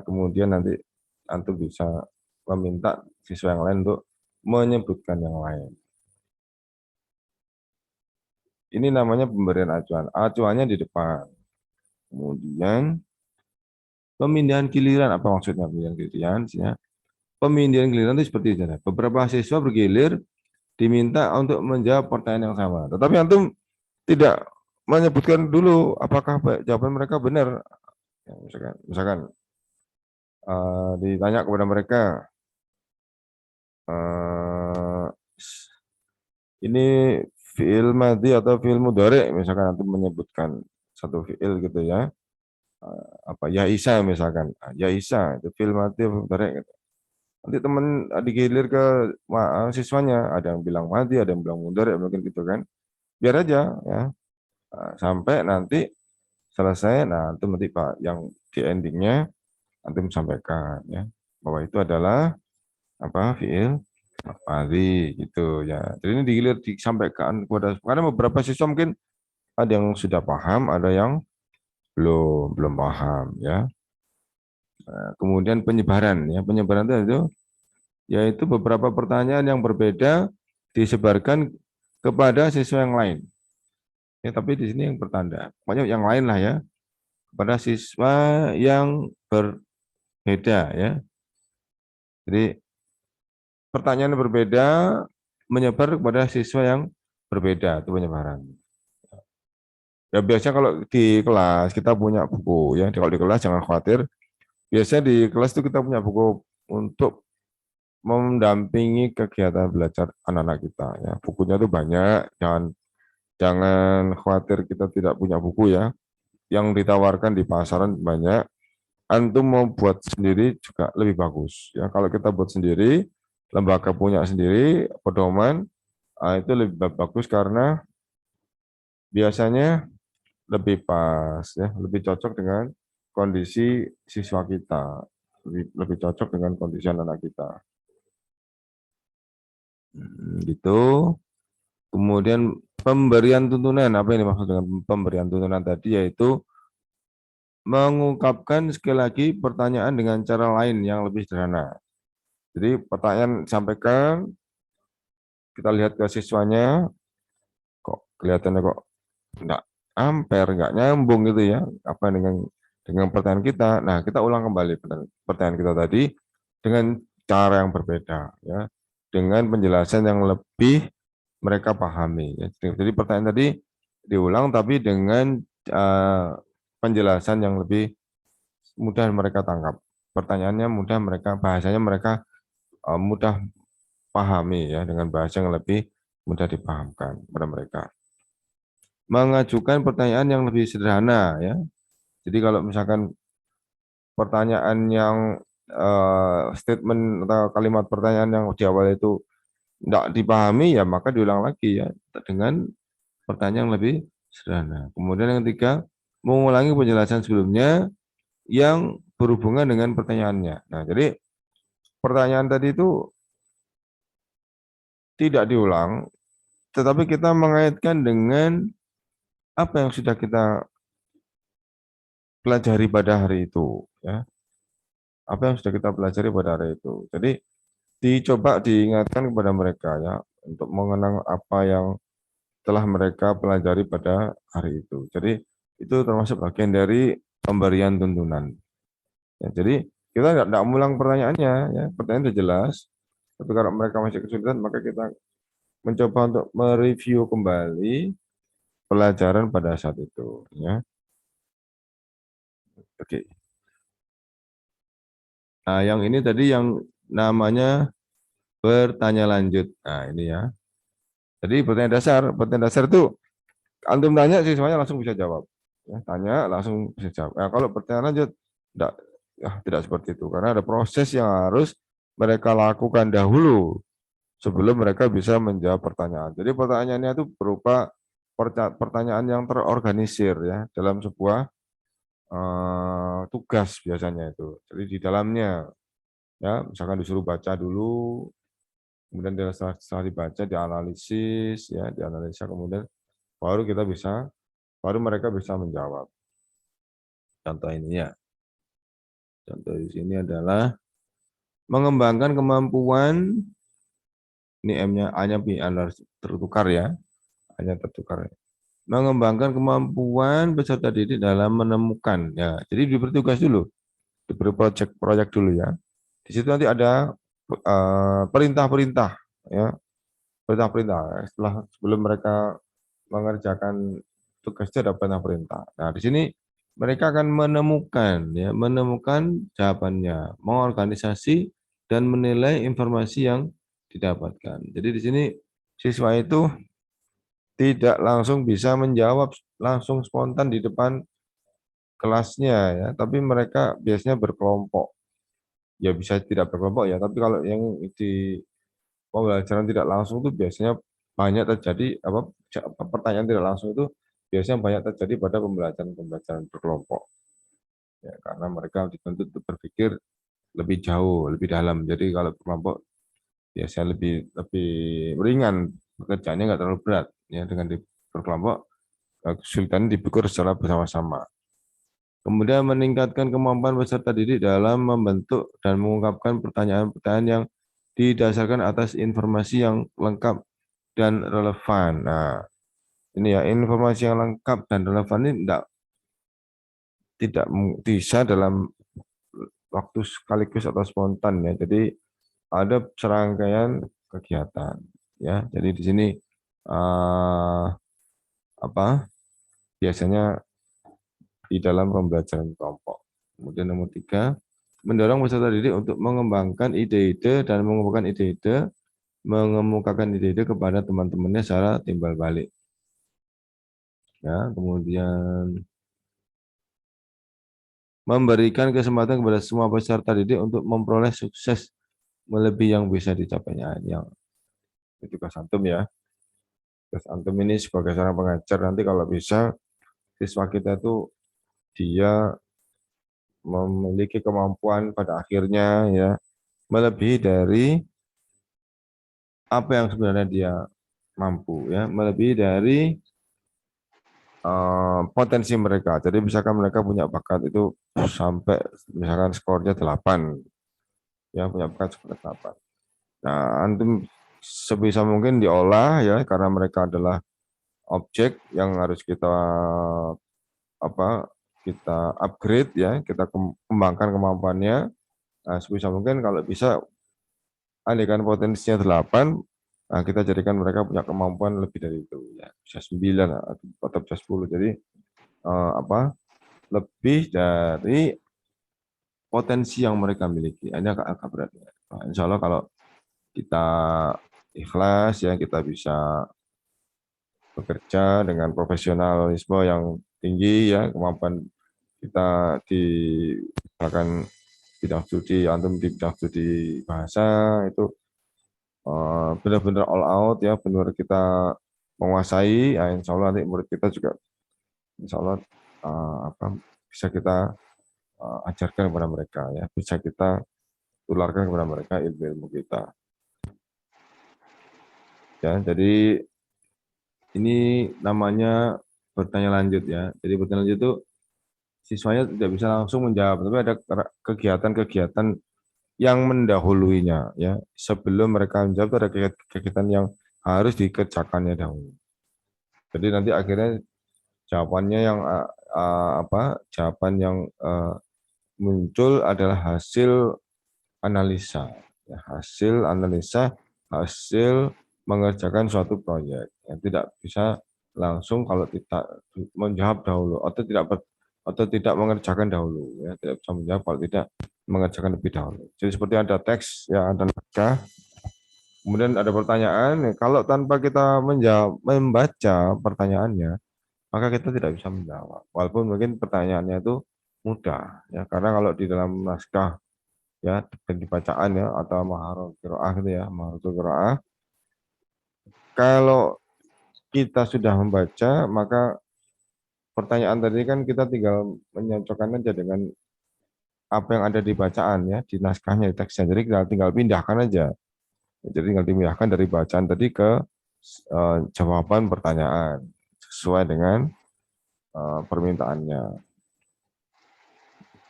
kemudian nanti antum bisa meminta siswa yang lain untuk menyebutkan yang lain. Ini namanya pemberian acuan. Acuannya di depan. Kemudian pemindahan giliran. Apa maksudnya pemindahan giliran? Pemindahan giliran itu seperti itu. Beberapa siswa bergilir diminta untuk menjawab pertanyaan yang sama. Tetapi antum tidak menyebutkan dulu apakah jawaban mereka benar. Ya, misalkan ditanya kepada mereka, uh, ini fiil madhi atau fiil mudhari, misalkan antum menyebutkan satu fiil gitu ya, apa ya Isa misalkan, ya Isa itu fiil madhi atau mudhari gitu. Nanti teman digilir ke siswanya, ada yang bilang madhi, ada yang bilang mudhari mungkin gitu kan, biar aja ya. Sampai nanti selesai, nah antum nanti Pak yang di endingnya antum sampaikan ya bahwa itu adalah apa fiil madhi gitu ya. Jadi ini digilir disampaikan kepada, karena beberapa siswa mungkin ada yang sudah paham, ada yang belum paham ya. Kemudian penyebaran ya, penyebaran itu yaitu beberapa pertanyaan yang berbeda disebarkan kepada siswa yang lain. Ya, tapi di sini yang bertanda, pokoknya yang lain lah ya, kepada siswa yang berbeda ya. Jadi pertanyaan berbeda menyebar kepada siswa yang berbeda, itu penyebaran. Ya biasanya kalau di kelas kita punya buku ya, kalau di kelas jangan khawatir. Biasanya di kelas itu kita punya buku untuk mendampingi kegiatan belajar anak-anak kita ya. Bukunya tuh banyak, jangan jangan khawatir kita tidak punya buku ya. Yang ditawarkan di pasaran banyak. Antum mau buat sendiri juga lebih bagus ya. Kalau kita buat sendiri, lembaga punya sendiri pedoman, Itu lebih bagus karena biasanya lebih pas ya, lebih cocok dengan kondisi siswa kita, lebih cocok dengan kondisi anak kita. Gitu. Kemudian pemberian tuntunan, apa ini maksud dengan pemberian tuntunan tadi, yaitu mengungkapkan sekali lagi pertanyaan dengan cara lain yang lebih sederhana. Jadi pertanyaan disampaikan, kita lihat ke siswanya, kok kelihatannya kok enggak amper, enggak nyambung gitu ya, apa dengan pertanyaan kita. Nah, kita ulang kembali pertanyaan kita tadi dengan cara yang berbeda ya, dengan penjelasan yang lebih mereka pahami ya. Jadi pertanyaan tadi diulang tapi dengan penjelasan yang lebih mudah mereka tangkap. Pertanyaannya mudah mereka, bahasanya mereka mudah pahami ya, dengan bahasa yang lebih mudah dipahamkan pada mereka. Mengajukan pertanyaan yang lebih sederhana ya. Jadi kalau misalkan pertanyaan yang statement atau kalimat pertanyaan yang di awal itu tidak dipahami ya, maka diulang lagi ya dengan pertanyaan yang lebih sederhana. Kemudian yang ketiga, mengulangi penjelasan sebelumnya yang berhubungan dengan pertanyaannya. Nah, jadi pertanyaan tadi itu tidak diulang, tetapi kita mengaitkan dengan apa yang sudah kita pelajari pada hari itu, ya. Apa yang sudah kita pelajari pada hari itu. Jadi dicoba diingatkan kepada mereka ya untuk mengenang apa yang telah mereka pelajari pada hari itu. Jadi itu termasuk bagian dari pemberian tuntunan. Ya, jadi kita tidak mengulang pertanyaannya, ya pertanyaan sudah jelas. Tapi kalau mereka masih kesulitan, maka kita mencoba untuk mereview kembali pelajaran pada saat itu. Ya, oke. Nah, yang ini tadi yang namanya bertanya lanjut. Nah, ini ya. Jadi pertanyaan dasar itu antum tanya siswanya langsung bisa jawab. Ya, tanya langsung bisa jawab. Nah, kalau pertanyaan lanjut tidak, ya, tidak seperti itu karena ada proses yang harus mereka lakukan dahulu sebelum mereka bisa menjawab pertanyaan. Jadi pertanyaannya itu berupa pertanyaan yang terorganisir ya dalam sebuah tugas biasanya itu. Jadi di dalamnya ya misalkan disuruh baca dulu, kemudian setelah dibaca dianalisis ya, dianalisa kemudian baru kita bisa baru mereka bisa menjawab. Contoh ini ya. Contoh di sini adalah mengembangkan kemampuan, ini M-nya A-nya B tertukar ya. A-nya tertukar. Mengembangkan kemampuan peserta didik dalam menemukan ya. Jadi diberi tugas dulu, diberi proyek dulu ya. Di situ nanti ada perintah-perintah ya. Perintah-perintah setelah sebelum mereka mengerjakan tugasnya ada perintah-perintah. Nah, di sini mereka akan menemukan ya, menemukan jawabannya, mengorganisasi dan menilai informasi yang didapatkan. Jadi di sini siswa itu tidak langsung bisa menjawab langsung spontan di depan kelasnya ya, tapi mereka biasanya berkelompok. Ya bisa tidak berkelompok ya, tapi kalau yang di pembelajaran tidak langsung itu biasanya banyak terjadi pertanyaan tidak langsung itu biasanya banyak terjadi pada pembelajaran berkelompok. Ya, karena mereka dituntut untuk berpikir lebih jauh, lebih dalam. Jadi kalau berkelompok biasanya lebih lebih ringan, pekerjaannya nggak terlalu berat. Ya, dengan di berkelompok kesulitan dipikir secara bersama-sama. Kemudian meningkatkan kemampuan peserta didik dalam membentuk dan mengungkapkan pertanyaan-pertanyaan yang didasarkan atas informasi yang lengkap dan relevan. Nah, ini ya informasi yang lengkap dan relevan ini tidak bisa dalam waktu sekaligus atau spontan ya. Jadi ada serangkaian kegiatan ya. Jadi di sini uh, apa biasanya di dalam pembelajaran kelompok. Kemudian nomor 3, mendorong peserta didik untuk mengembangkan ide-ide dan mengumpulkan ide-ide, mengemukakan ide-ide kepada teman-temannya secara timbal balik. Ya, kemudian memberikan kesempatan kepada semua peserta didik untuk memperoleh sukses melebihi yang bisa dicapainya. Yang itu tugas antum ya. Terus antum ini sebagai seorang pengajar nanti kalau bisa siswa kita itu dia memiliki kemampuan pada akhirnya ya melebihi dari apa yang sebenarnya dia mampu ya, melebihi dari potensi mereka. Jadi misalkan mereka punya bakat itu sampai misalkan skornya 8 ya, punya bakat seperti 8. Nah, antum sebisa mungkin diolah ya karena mereka adalah objek yang harus kita apa kita upgrade ya, kita kembangkan kemampuannya. Nah, sebisa mungkin kalau bisa andaikan potensinya 8, nah kita jadikan mereka punya kemampuan lebih dari itu ya, bisa 9 atau bisa 10. Jadi apa? Lebih dari potensi yang mereka miliki. Ini agak berat ya. Nah, insya Allah kalau kita ikhlas ya, kita bisa bekerja dengan profesionalisme yang tinggi ya, kemampuan kita di bahkan bidang studi, antum di bidang studi bahasa itu benar-benar all out ya, benar kita menguasai, ya, insya Allah nanti murid kita juga insya Allah apa, bisa kita ajarkan kepada mereka ya, bisa kita tularkan kepada mereka ilmu-ilmu kita. Ya, jadi ini namanya bertanya lanjut ya. Jadi bertanya lanjut itu siswanya tidak bisa langsung menjawab, tapi ada kegiatan-kegiatan yang mendahuluinya ya. Sebelum mereka menjawab itu ada kegiatan yang harus dikerjakannya dahulu. Jadi nanti akhirnya jawabannya yang jawaban yang muncul adalah hasil analisa, ya, hasil analisa, hasil mengerjakan suatu proyek. Yang tidak bisa langsung kalau tidak menjawab dahulu atau tidak mengerjakan dahulu, ya, tidak bisa menjawab kalau tidak mengerjakan lebih dahulu. Jadi seperti ada teks, ya, ada naskah, kemudian ada pertanyaan. Kalau tanpa kita membaca pertanyaannya, maka kita tidak bisa menjawab. Walaupun mungkin pertanyaannya itu mudah, ya, karena kalau di dalam naskah ya dan di bacaan ya atau maharul qiraah gitu ya, maharul qiraah, kalau kita sudah membaca maka pertanyaan tadi kan kita tinggal menyocokkan aja dengan apa yang ada di bacaan ya, di naskahnya, di teksnya. Jadi kita tinggal pindahkan aja, jadi tinggal dipindahkan dari bacaan tadi ke jawaban pertanyaan sesuai dengan permintaannya.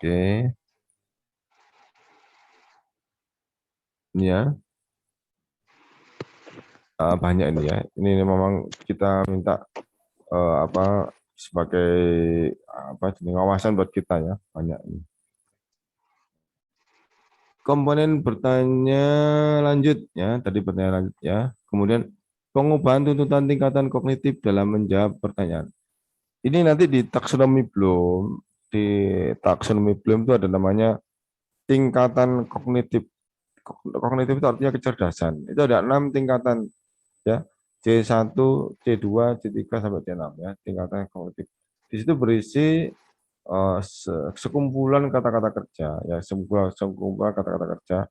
Oke, ini ya, banyak ini ya, ini memang kita minta apa sebagai apa jenis wawasan buat kita ya, banyak ini. Komponen bertanya lanjut ya, tadi bertanya lanjut ya. Kemudian pengubahan tuntutan tingkatan kognitif dalam menjawab pertanyaan. Ini nanti di taksonomi Bloom, di taksonomi Bloom itu ada namanya tingkatan kognitif. Kognitif itu artinya kecerdasan. Itu ada 6 tingkatan ya. C1, C2, C3 sampai C6 ya, tingkatan kognitif. Di situ berisi sekumpulan kata-kata kerja ya, sekumpulan kata-kata kerja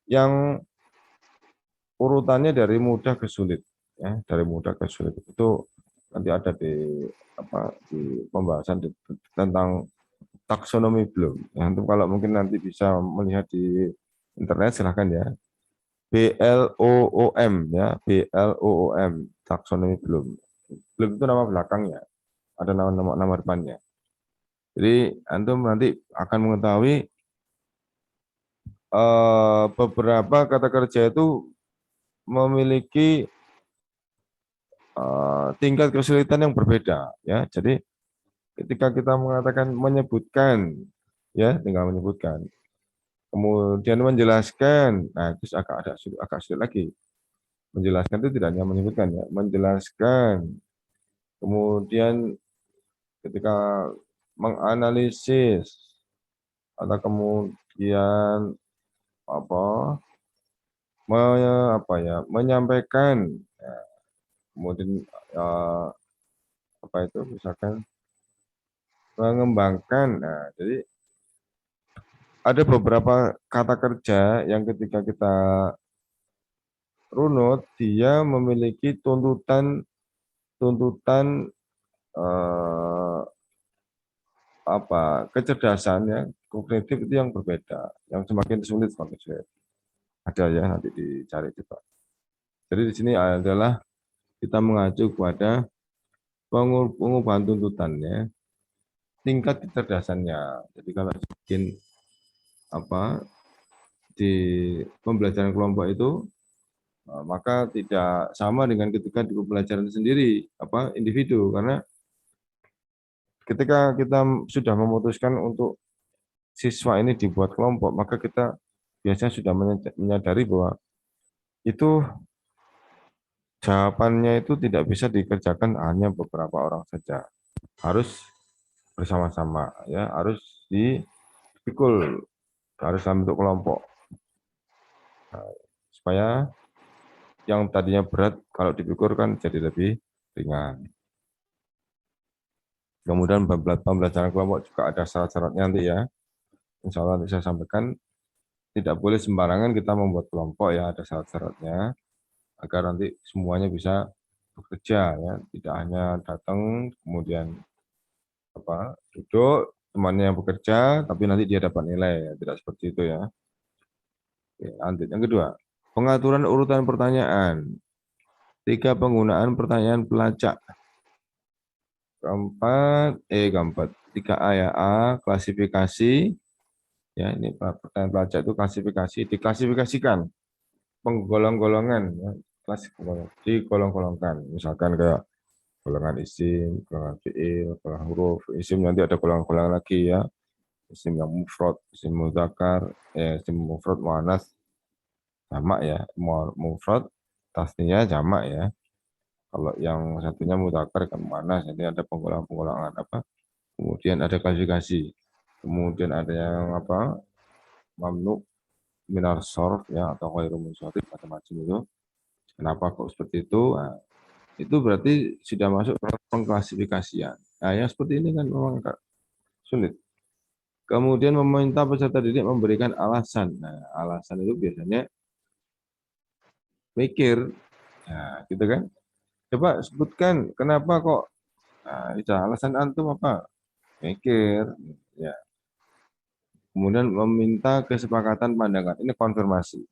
yang urutannya dari mudah ke sulit ya, dari mudah ke sulit itu nanti ada di di pembahasan tentang taksonomi Bloom ya. Untuk kalau mungkin nanti bisa melihat di internet silahkan ya, BLOOM ya, BLOOM, taksonomi Bloom. Bloom itu nama belakangnya, ada nama depannya. Jadi antum nanti akan mengetahui beberapa kata kerja itu memiliki tingkat kesulitan yang berbeda ya. Jadi ketika kita mengatakan menyebutkan ya, tinggal menyebutkan. Kemudian menjelaskan, nah itu agak sulit lagi. Menjelaskan itu tidak hanya menyebutkan ya, menjelaskan. Kemudian ketika menganalisis atau kemudian apa menyampaikan, ya, kemudian apa itu misalkan mengembangkan. Nah, jadi ada beberapa kata kerja yang ketika kita runut dia memiliki tuntutan tuntutan kecerdasannya kognitif itu yang berbeda, yang semakin sulit semakin sulit. Ada ya, nanti dicari coba. Jadi di sini adalah kita mengacu kepada pengubahan tuntutannya, tingkat kecerdasannya. Jadi kalau semakin di pembelajaran kelompok itu maka tidak sama dengan ketika di pembelajaran sendiri individu, karena ketika kita sudah memutuskan untuk siswa ini dibuat kelompok, maka kita biasanya sudah menyadari bahwa itu jawabannya itu tidak bisa dikerjakan hanya beberapa orang saja, harus bersama-sama ya, harus dipikul, harus dalam bentuk kelompok. Nah, supaya yang tadinya berat kalau dipikul kan jadi lebih ringan. Kemudian pembelajaran kelompok juga ada syarat-syaratnya nanti ya. Insya Allah nanti saya sampaikan, tidak boleh sembarangan kita membuat kelompok ya, ada syarat-syaratnya agar nanti semuanya bisa bekerja ya, tidak hanya datang kemudian duduk temannya yang bekerja tapi nanti dia dapat nilai ya, tidak seperti itu ya. Oke, lanjut yang kedua, pengaturan urutan pertanyaan. 3, penggunaan pertanyaan pelacak. Keempat, 3A ya, A, klasifikasi. Ya, ini pertanyaan pelacak itu klasifikasi, diklasifikasikan, penggolong-golongan, ya, digolong-golongkan. Misalkan kayak golongan isim, golongan fiil, golongan huruf. Isim nanti ada golongan-golongan lagi ya. Isim yang mufrad, isim mudzakkar, isim mufrad muannas jamak ya, mufrad tasniah jamak ya. Kalau yang satunya mudzakkar kan muannas, jadi ada penggolongan-penggolongan Kemudian ada klasifikasi. Kemudian ada yang mamnu minar sorf ya, atau ghairu munsharif, macam-macam itu. Kenapa kok seperti itu? Nah, itu berarti sudah masuk ke pengklasifikasian. Nah, yang seperti ini kan memang sulit. Kemudian meminta peserta didik memberikan alasan. Nah, alasan itu biasanya mikir. Nah, gitu kan. Coba sebutkan kenapa kok. Nah, itu alasan antum apa? Mikir. Ya. Kemudian meminta kesepakatan pandangan. Ini konfirmasi.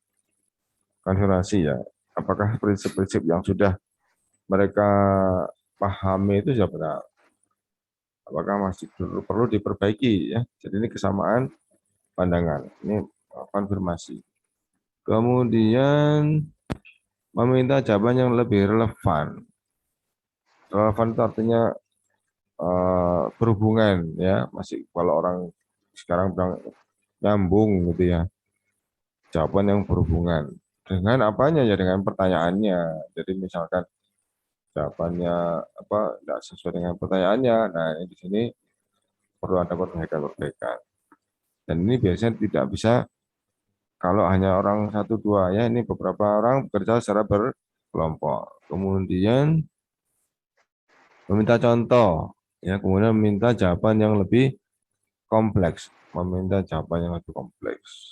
Konfirmasi ya. Apakah prinsip-prinsip yang sudah mereka pahami itu sudah benar? Apakah masih perlu diperbaiki ya? Jadi ini kesamaan pandangan. Ini konfirmasi. Kemudian meminta jawaban yang lebih relevan. Relevan itu artinya berhubungan ya. Masih kalau orang sekarang bilang nyambung gitu ya. Jawaban yang berhubungan. Dengan apanya ya? Dengan pertanyaannya. Jadi misalkan jawabannya tidak sesuai dengan pertanyaannya. Nah, di sini perlu ada perbaikan-perbaikan. Dan ini biasanya tidak bisa kalau hanya orang satu dua ya, ini beberapa orang bekerja secara berkelompok. Kemudian meminta contoh, ya, kemudian meminta jawaban yang lebih kompleks, meminta jawaban yang lebih kompleks.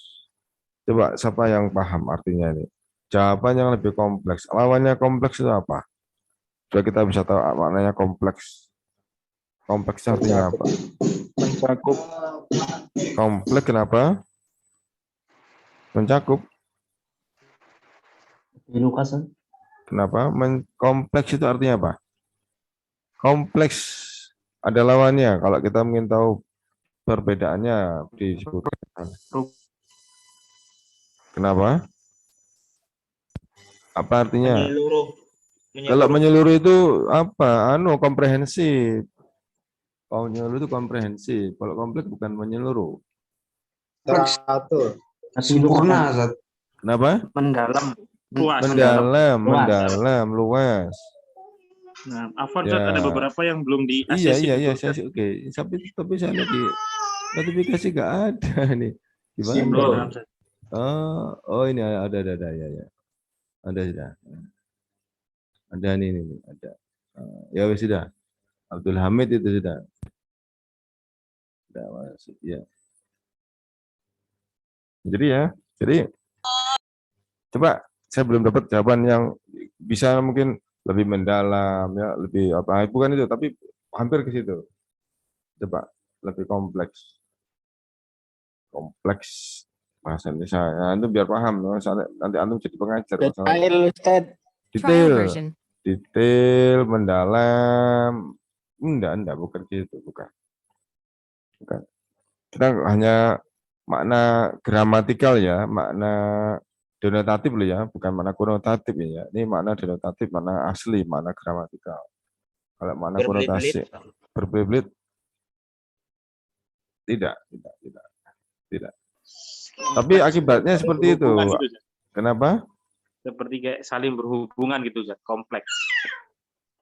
Coba siapa yang paham artinya ini? Jawaban yang lebih kompleks. Lawannya kompleks itu apa? Supaya kita bisa tahu maknanya kompleks. Kompleks artinya apa? Mencakup. Kompleks kenapa? Mencakup. Kenapa? Kompleks itu artinya apa? Kompleks ada lawannya. Kalau kita ingin tahu perbedaannya disebutkan. Kenapa? Apa artinya? Menyeluruh. Kalau menyeluruh itu apa? Komprehensif. Kalau menyeluruh itu komprehensif. Kalau kompleks bukan menyeluruh. Teratur. Sempurna, Zat. Kenapa? Mendalam. Luas. Mendalam, luas. Nah, Afwan, Ya. ada beberapa yang belum di Iya, ACC. saya oke. Tapi saya lihat di notifikasi nggak ada nih. Gimana? Simbol. Oh ini ada ya. Ada sudah. Ada ini ada. Ya wes sudah. Abdul Hamid itu sudah. Sudah masuk ya. Jadi coba saya belum dapat jawaban yang bisa mungkin lebih mendalam ya, lebih apa? Bukan itu, tapi hampir ke situ. Coba lebih kompleks, kompleks bahasa Indonesia. Nah, itu biar paham. Soalnya nanti antum jadi pengajar. Masalah Detail Ustaz. Trial detail, version. detail, mendalam. Enggak, bukan gitu, bukan. Bukan. Kita hanya makna gramatikal ya, makna denotatif loh ya, bukan makna konotatif ya. Ini makna denotatif, makna asli, makna gramatikal. Kalau makna konotasi Berbelit-belit. berbelit, tidak. Tapi akibatnya seperti itu. Berhubungan gitu, Zat. Kenapa? Seperti kayak saling berhubungan gitu, Zat. Kompleks.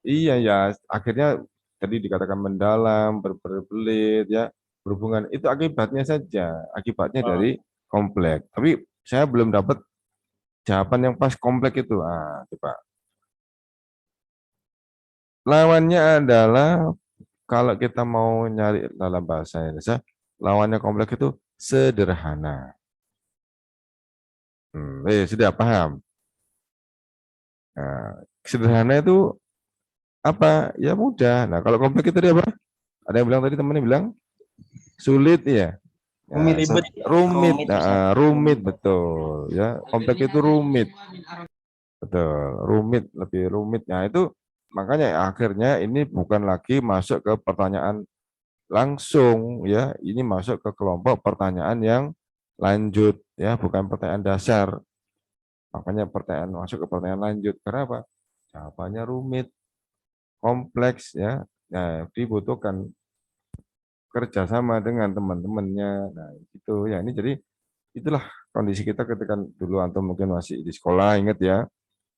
Iya ya, akhirnya tadi dikatakan mendalam, berbelit ya, berhubungan. Itu akibatnya saja, akibatnya dari kompleks. Tapi saya belum dapat jawaban yang pas kompleks itu. Ah, coba. Lawannya adalah kalau kita mau nyari dalam bahasa Indonesia, lawannya kompleks itu sederhana. Sudah paham. Nah, sederhana itu apa? Ya mudah. Nah, kalau kompleks itu tadi apa? Ada yang bilang tadi, temannya bilang sulit ya. Rumit, Ya, Ustaz. rumit, Ustaz. rumit betul. Ya, kompleks itu rumit, betul. Rumit, lebih rumit. Nah, itu makanya akhirnya ini bukan lagi masuk ke pertanyaan langsung ya, ini masuk ke kelompok pertanyaan yang lanjut ya, bukan pertanyaan dasar. Makanya pertanyaan masuk ke pertanyaan lanjut. Kenapa? Jawabannya rumit, kompleks ya. Nah, dibutuhkan kerjasama dengan teman-temannya. Nah, itu ya, ini jadi itulah kondisi kita ketika dulu antum mungkin masih di sekolah, ingat ya,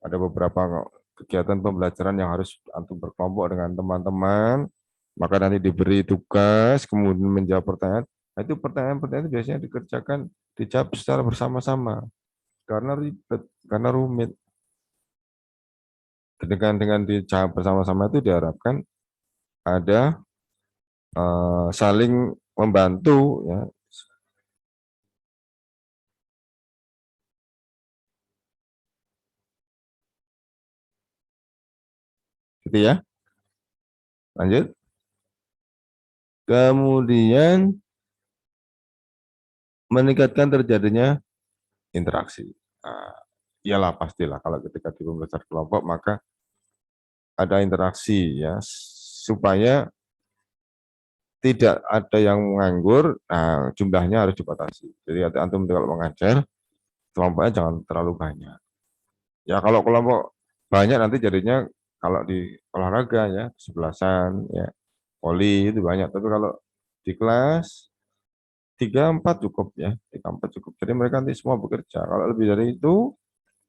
ada beberapa kegiatan pembelajaran yang harus antum berkelompok dengan teman-teman, maka nanti diberi tugas, kemudian menjawab pertanyaan. Nah, itu pertanyaan-pertanyaan itu biasanya dikerjakan, dijawab secara bersama-sama, karena ribet, karena rumit. Dengan dijawab bersama-sama itu diharapkan ada saling membantu ya. Gitu ya. Lanjut. Kemudian meningkatkan terjadinya interaksi. Nah, iyalah pastilah kalau ketika di pembelajaran kelompok maka ada interaksi ya, supaya tidak ada yang menganggur. Nah, jumlahnya harus dibatasi. Jadi antum kalau mengajar kelompoknya jangan terlalu banyak. Ya kalau kelompok banyak nanti jadinya kalau di olahraga ya 11-an ya, voli itu banyak. Tapi kalau di kelas 3-4 cukup ya, 3-4 cukup. Jadi mereka nanti semua bekerja. Kalau lebih dari itu,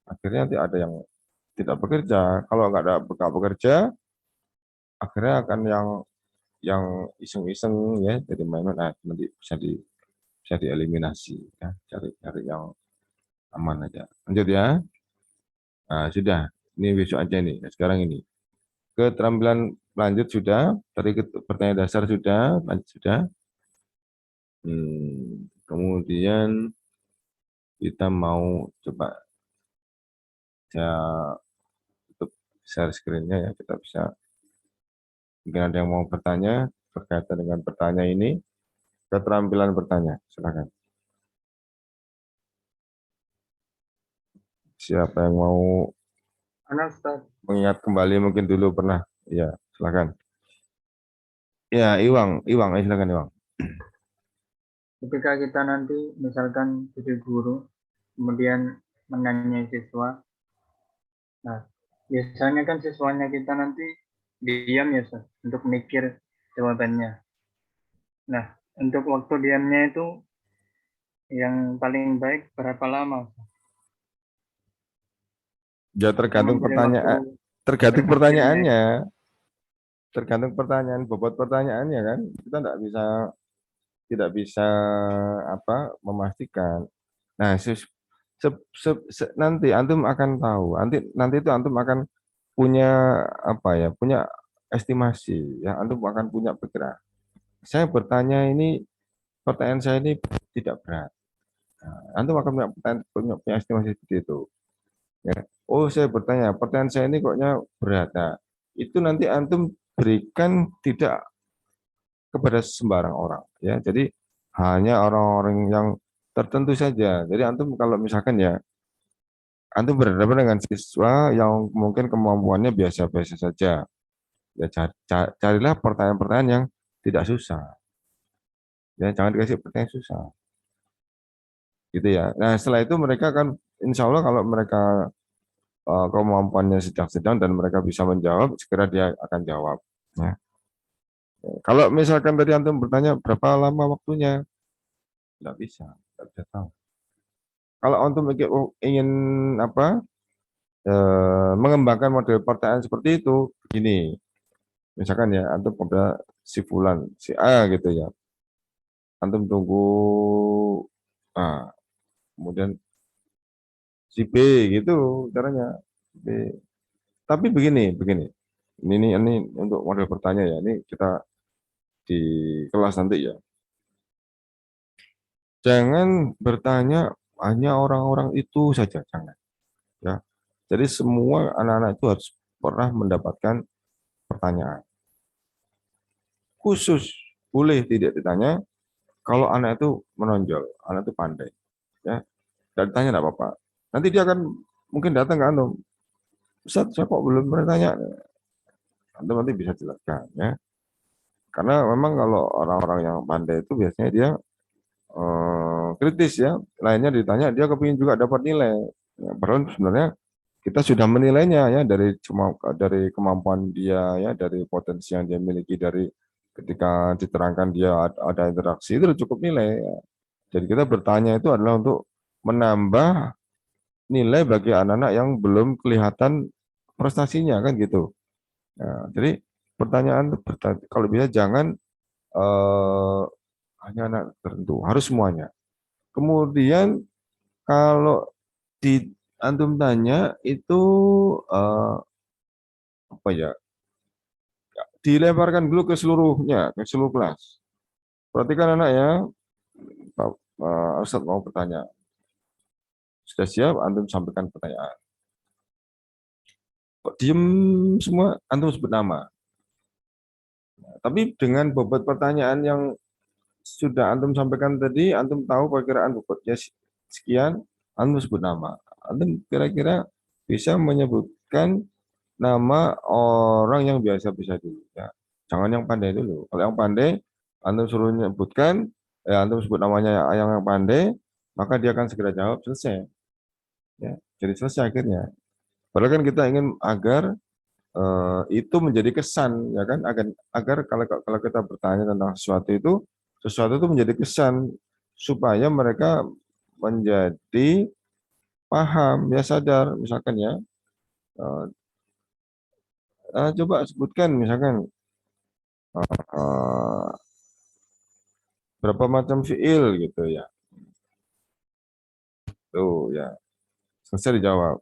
akhirnya nanti ada yang tidak bekerja. Kalau nggak bekerja, akhirnya akan yang iseng-iseng ya, jadi main-main. Nah, nanti bisa dieliminasi ya, cari yang aman aja. Lanjut ya. Nah, sudah. Ini besok aja nih. Nah, sekarang ini. Keterampilan lanjut sudah, tadi pertanyaan dasar sudah, lanjut sudah. Kemudian kita mau coba saya tutup share screen-nya ya, kita bisa, mungkin ada yang mau bertanya berkaitan dengan pertanyaan ini, keterampilan bertanya, silakan. Siapa yang mau mengingat kembali mungkin dulu pernah, ya silakan. Ya, Iwang, silakan Iwang. Ketika kita nanti misalkan jadi guru, kemudian menanyai siswa, nah biasanya kan siswanya kita nanti diam ya Ustaz, untuk mikir jawabannya. Nah, untuk waktu diamnya itu yang paling baik berapa lama? Ya tergantung Memberi pertanyaan, waktu tergantung berpikirnya. pertanyaannya, tergantung pertanyaan, bobot pertanyaannya kan. Kita tidak bisa apa memastikan. Nah, nanti antum akan tahu. Nanti itu antum akan punya apa ya? Punya estimasi ya. Antum akan punya pikiran. Saya bertanya ini, pertanyaan saya ini tidak berat. Nah, antum akan punya estimasi seperti itu. Ya. Oh, saya bertanya, pertanyaan saya ini koknya berat. Nah, itu nanti antum berikan tidak kepada sembarang orang, ya. Jadi hanya orang-orang yang tertentu saja. Jadi antum kalau misalkan ya, antum berhadapan dengan siswa yang mungkin kemampuannya biasa-biasa saja. Ya carilah pertanyaan-pertanyaan yang tidak susah. Ya, jangan dikasih pertanyaan susah. Gitu ya. Nah, setelah itu mereka akan, insya Allah kalau mereka kemampuannya sedang-sedang dan mereka bisa menjawab, segera dia akan jawab. Ya. Kalau misalkan tadi antum bertanya berapa lama waktunya, tidak bisa tahu. Kalau antum ingin apa, mengembangkan model pertanyaan seperti itu, gini, misalkan ya antum pada si Fulan, si A gitu ya, antum tunggu A, kemudian si B gitu caranya. B. Tapi begini, ini untuk model pertanyaan ya, ini kita di kelas nanti ya. Jangan bertanya hanya orang-orang itu saja, jangan. Ya. Jadi semua anak-anak itu harus pernah mendapatkan pertanyaan. Khusus boleh tidak ditanya kalau anak itu menonjol, anak itu pandai. Ya, dan ditanya tidak apa-apa. Nanti dia akan mungkin datang ke antum. Ustaz, saya kok belum pernah tanya. Antum nanti bisa jelaskan ya. Karena memang kalau orang-orang yang pandai itu biasanya dia kritis ya. Lainnya ditanya dia kepingin juga dapat nilai. Ya, padahal sebenarnya kita sudah menilainya ya dari kemampuan dia ya, dari potensi yang dia miliki, dari ketika diterangkan dia ada interaksi itu cukup nilai. Ya. Jadi kita bertanya itu adalah untuk menambah nilai bagi anak-anak yang belum kelihatan prestasinya kan gitu. Nah, jadi pertanyaan kalau bisa jangan hanya anak tertentu, harus semuanya. Kemudian kalau di antum tanya itu apa ya? Dilemparkan dulu ke seluruhnya, ke seluruh kelas. Perhatikan anak ya, Pak Ustadz mau bertanya. Sudah siap, antum sampaikan pertanyaan. Kok diem semua, antum sebut nama. Nah, tapi dengan bobot pertanyaan yang sudah antum sampaikan tadi, antum tahu perkiraan bobotnya sekian, antum sebut nama. Antum kira-kira bisa menyebutkan nama orang yang biasa-biasa dulu. Ya. Jangan yang pandai dulu. Kalau yang pandai, antum suruh menyebutkan, antum sebut namanya yang pandai, maka dia akan segera jawab, selesai. Ya. Jadi selesai akhirnya. Padahal kan kita ingin agar itu menjadi kesan, ya kan? Agar kalau kita bertanya tentang sesuatu itu menjadi kesan supaya mereka menjadi paham, ya sadar, misalkan ya. Coba sebutkan misalkan uh, berapa macam fiil gitu ya. Tuh ya, selesai dijawab.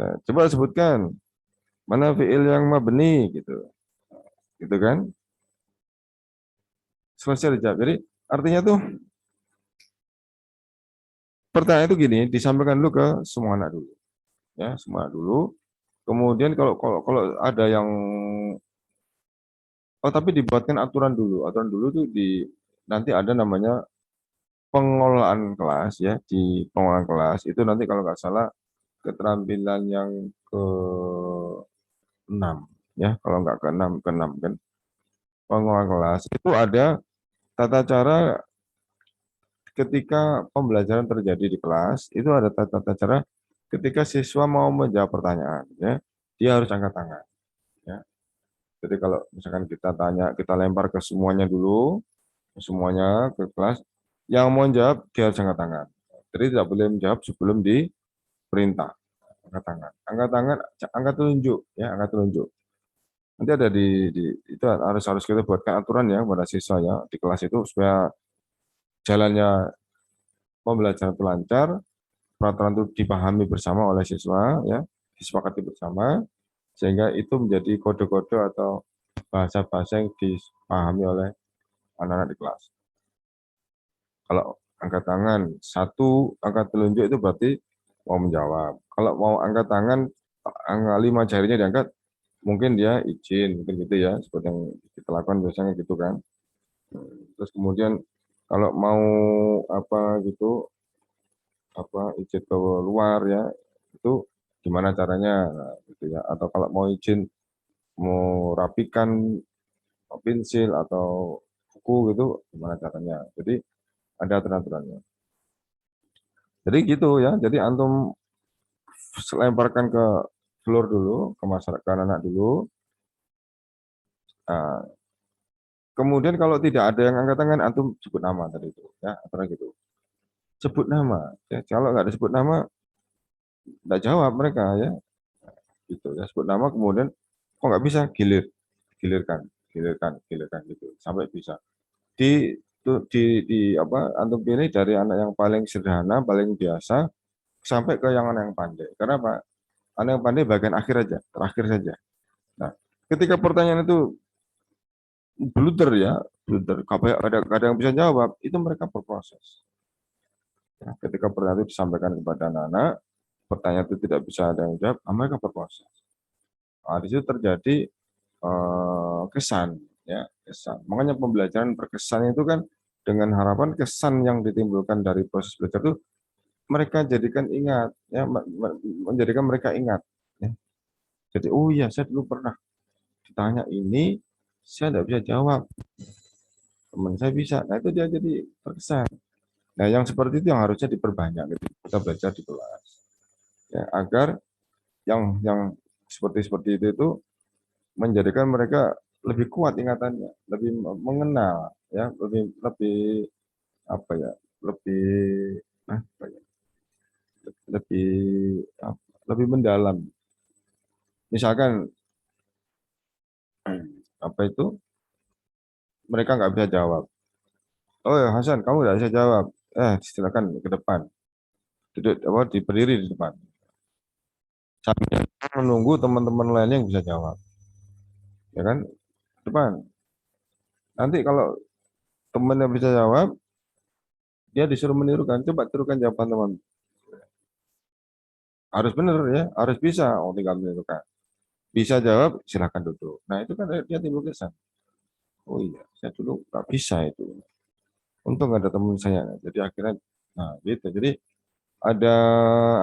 Nah, coba sebutkan mana fiil yang mabni gitu. Gitu kan? Selesai dijawab. Jadi artinya tuh pertanyaan itu gini, disampaikan dulu ke semua anak dulu. Ya, semua anak dulu. Kemudian kalau ada yang tapi dibuatkan aturan dulu. Aturan dulu tuh nanti ada namanya pengelolaan kelas ya. Di pengelolaan kelas itu nanti kalau nggak salah keterampilan yang ke-6 ya, kalau nggak ke-6 kan. Pengelolaan kelas itu ada tata cara ketika pembelajaran terjadi di kelas, itu ada tata cara ketika siswa mau menjawab pertanyaan ya, dia harus angkat tangan ya. Jadi kalau misalkan kita lempar ke semuanya dulu, semuanya ke kelas, yang mau jawab dia harus angkat tangan. Jadi tidak boleh menjawab sebelum diperintah. Angkat tangan, angkat telunjuk ya, angkat telunjuk. Nanti ada itu harus kita buatkan aturan ya pada siswa ya di kelas itu supaya jalannya pembelajaran itu lancar, peraturan itu dipahami bersama oleh siswa ya, disepakati bersama sehingga itu menjadi kode-kode atau bahasa-bahasa yang dipahami oleh anak-anak di kelas. Kalau angkat tangan, satu angkat telunjuk itu berarti mau menjawab. Kalau mau angkat tangan, angka 5 jarinya diangkat, mungkin dia izin, mungkin gitu ya, seperti yang kita lakukan biasanya gitu kan. Terus kemudian kalau mau apa gitu, apa izin ke luar ya, itu gimana caranya, nah, gitu ya. Atau kalau mau izin, mau rapikan pensil atau buku gitu, gimana caranya. Jadi ada aturan-aturannya. Jadi gitu ya, jadi antum lemparkan ke floor dulu, ke masyarakat anak dulu. Nah, kemudian kalau tidak ada yang angkat tangan, antum sebut nama tadi itu, ya, aturan gitu. Sebut nama, ya. Kalau nggak disebut nama, nggak jawab mereka ya, gitu ya. Sebut nama, kemudian kok nggak bisa, gilirkan, gilirkan gitu, sampai bisa. Di apa, antum pilih dari anak yang paling sederhana, paling biasa, sampai ke yang anak yang pandai. Karena apa? Anak yang pandai bagian akhir aja, terakhir saja. Nah, ketika pertanyaan itu blunder ya, blunder, ada yang bisa jawab, itu mereka berproses. Ya, ketika pertanyaan itu disampaikan kepada anak-anak, pertanyaan itu tidak bisa ada yang jawab, mereka berproses. Nah, di situ terjadi kesan, ya, kesan. Makanya pembelajaran berkesan itu kan dengan harapan kesan yang ditimbulkan dari proses belajar itu mereka jadikan ingat, ya, menjadikan mereka ingat. Ya. Jadi, oh iya, saya dulu pernah ditanya ini, saya tidak bisa jawab. Teman saya bisa. Nah, itu dia jadi terkesan. Nah, yang seperti itu yang harusnya diperbanyak gitu. Kita belajar di kelas. Ya, agar yang seperti itu menjadikan mereka lebih kuat ingatannya, lebih mengenal, ya, lebih apa ya, lebih apa ya, lebih lebih mendalam. Misalkan apa itu, mereka nggak bisa jawab. Oh ya Hasan, kamu nggak bisa jawab. Silakan ke depan. Duduk apa, berdiri di depan. Sambil menunggu teman-teman lainnya yang bisa jawab. Ya kan? Depan. Nanti kalau temannya bisa jawab, dia disuruh menirukan. Coba tirukan jawaban teman. Harus benar ya, harus bisa. Oh, tinggal menirukan. Bisa jawab, silakan duduk. Nah, itu kan dia timbul kesan. Oh iya, saya dulu nggak bisa itu. Untung ada teman saya. Jadi akhirnya, nah gitu. Jadi ada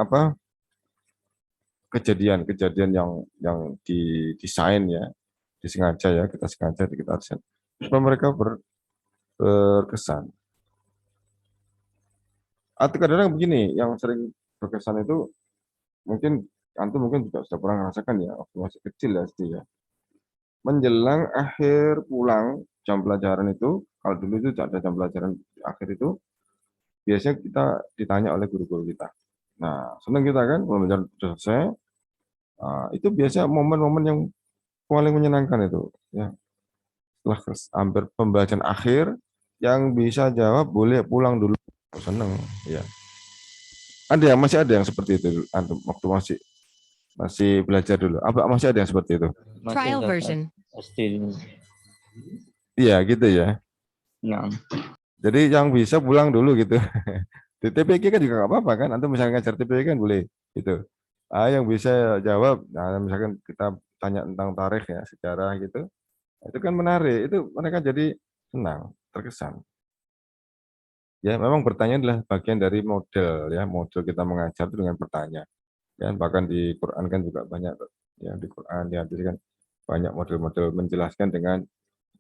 apa, kejadian-kejadian yang didesain ya, disengaja ya, kita sengaja kita desain supaya mereka berkesan. Atau kadang-kadang begini, yang sering berkesan itu mungkin antum mungkin juga sudah pernah merasakan ya, waktu masih kecil ya, SD ya. Menjelang akhir pulang jam pelajaran itu, kalau dulu itu ada jam pelajaran akhir itu, biasanya kita ditanya oleh guru-guru kita. Nah, senang kita kan, pelajaran sudah selesai. Nah, itu biasanya momen-momen yang paling menyenangkan itu, ya. Setelah hampir pembelajaran akhir, yang bisa jawab boleh pulang dulu. Seneng, ya. Masih ada yang seperti itu antum waktu masih belajar dulu. Apa masih ada yang seperti itu? Trial version. Pasti. Iya, gitu ya. Nah, Jadi yang bisa pulang dulu gitu. Di TPK kan juga nggak apa-apa kan? Antum misalnya ngajar TPK kan boleh gitu. Yang bisa jawab, nah misalkan kita tanya tentang tarikh ya, sejarah gitu. Itu kan menarik, itu mereka jadi senang, terkesan. Ya, memang bertanya adalah bagian dari model ya, model kita mengajar itu dengan bertanya. Ya, bahkan di Quran kan juga banyak ya, di Quran ya, jadi kan banyak model-model menjelaskan dengan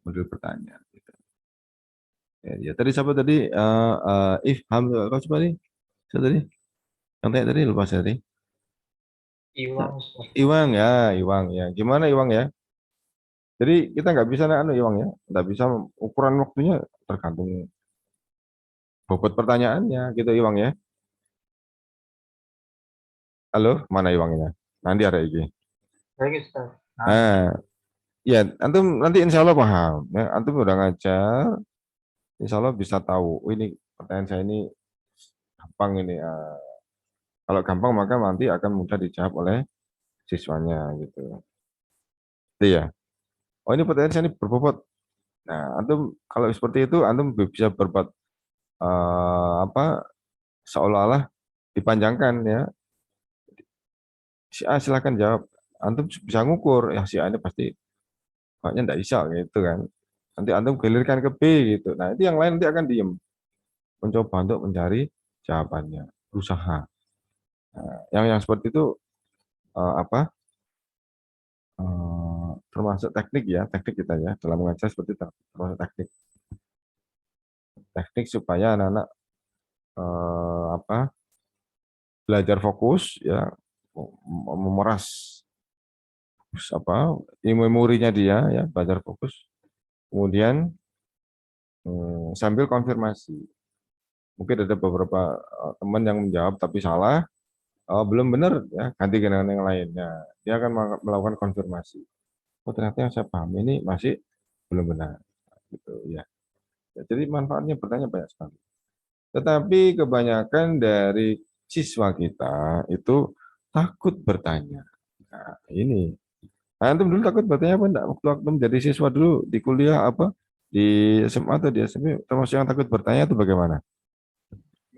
model bertanya. Gitu. Ya, tadi siapa tadi? Ifham, apa coba nih? Siapa tadi? Yang tanya tadi lupa saya tadi. Iwang. Iwang ya, Iwang ya. Gimana Iwang ya? Jadi kita nggak bisa Iwang ya, nggak bisa ukuran waktunya tergantung bobot pertanyaannya gitu Iwang ya. Halo, mana Iwangnya? Nanti ada iki. Baik, Ustaz. Nah, ya antum nanti insya Allah paham. Ya, antum udah ngajar, insya Allah bisa tahu. Oh, ini pertanyaan saya ini gampang ini. Kalau gampang maka nanti akan mudah dijawab oleh siswanya gitu. Itu ya. Oh ini pertanyaan saya ini berbobot. Nah, antum kalau seperti itu antum bisa berbuat apa, seolah-olah dipanjangkan ya. si A silakan jawab. Antum bisa ngukur, ya si A ini pasti kayaknya enggak bisa gitu kan. Nanti antum gelirkan ke B gitu. Nah, itu yang lain nanti akan diem, mencoba untuk mencari jawabannya, berusaha. Nah, yang seperti itu apa? Termasuk teknik ya, teknik kita ya dalam mengajar seperti itu, termasuk teknik. Teknik supaya anak-anak apa? Belajar fokus ya, memeras apa? Memorinya dia ya, belajar fokus. Kemudian sambil konfirmasi. Mungkin ada beberapa teman yang menjawab tapi salah, belum benar ya, ganti dengan yang lain. Nah, dia akan melakukan konfirmasi. Oh, ternyata yang saya paham ini masih belum benar. Gitu ya. Ya, jadi manfaatnya bertanya banyak sekali. Tetapi kebanyakan dari siswa kita itu takut bertanya. Nah, ini. Nah, antum dulu takut bertanya apa enggak? Waktu antum jadi siswa dulu di kuliah apa? Di SMA atau di SMP, termasuk yang takut bertanya itu bagaimana?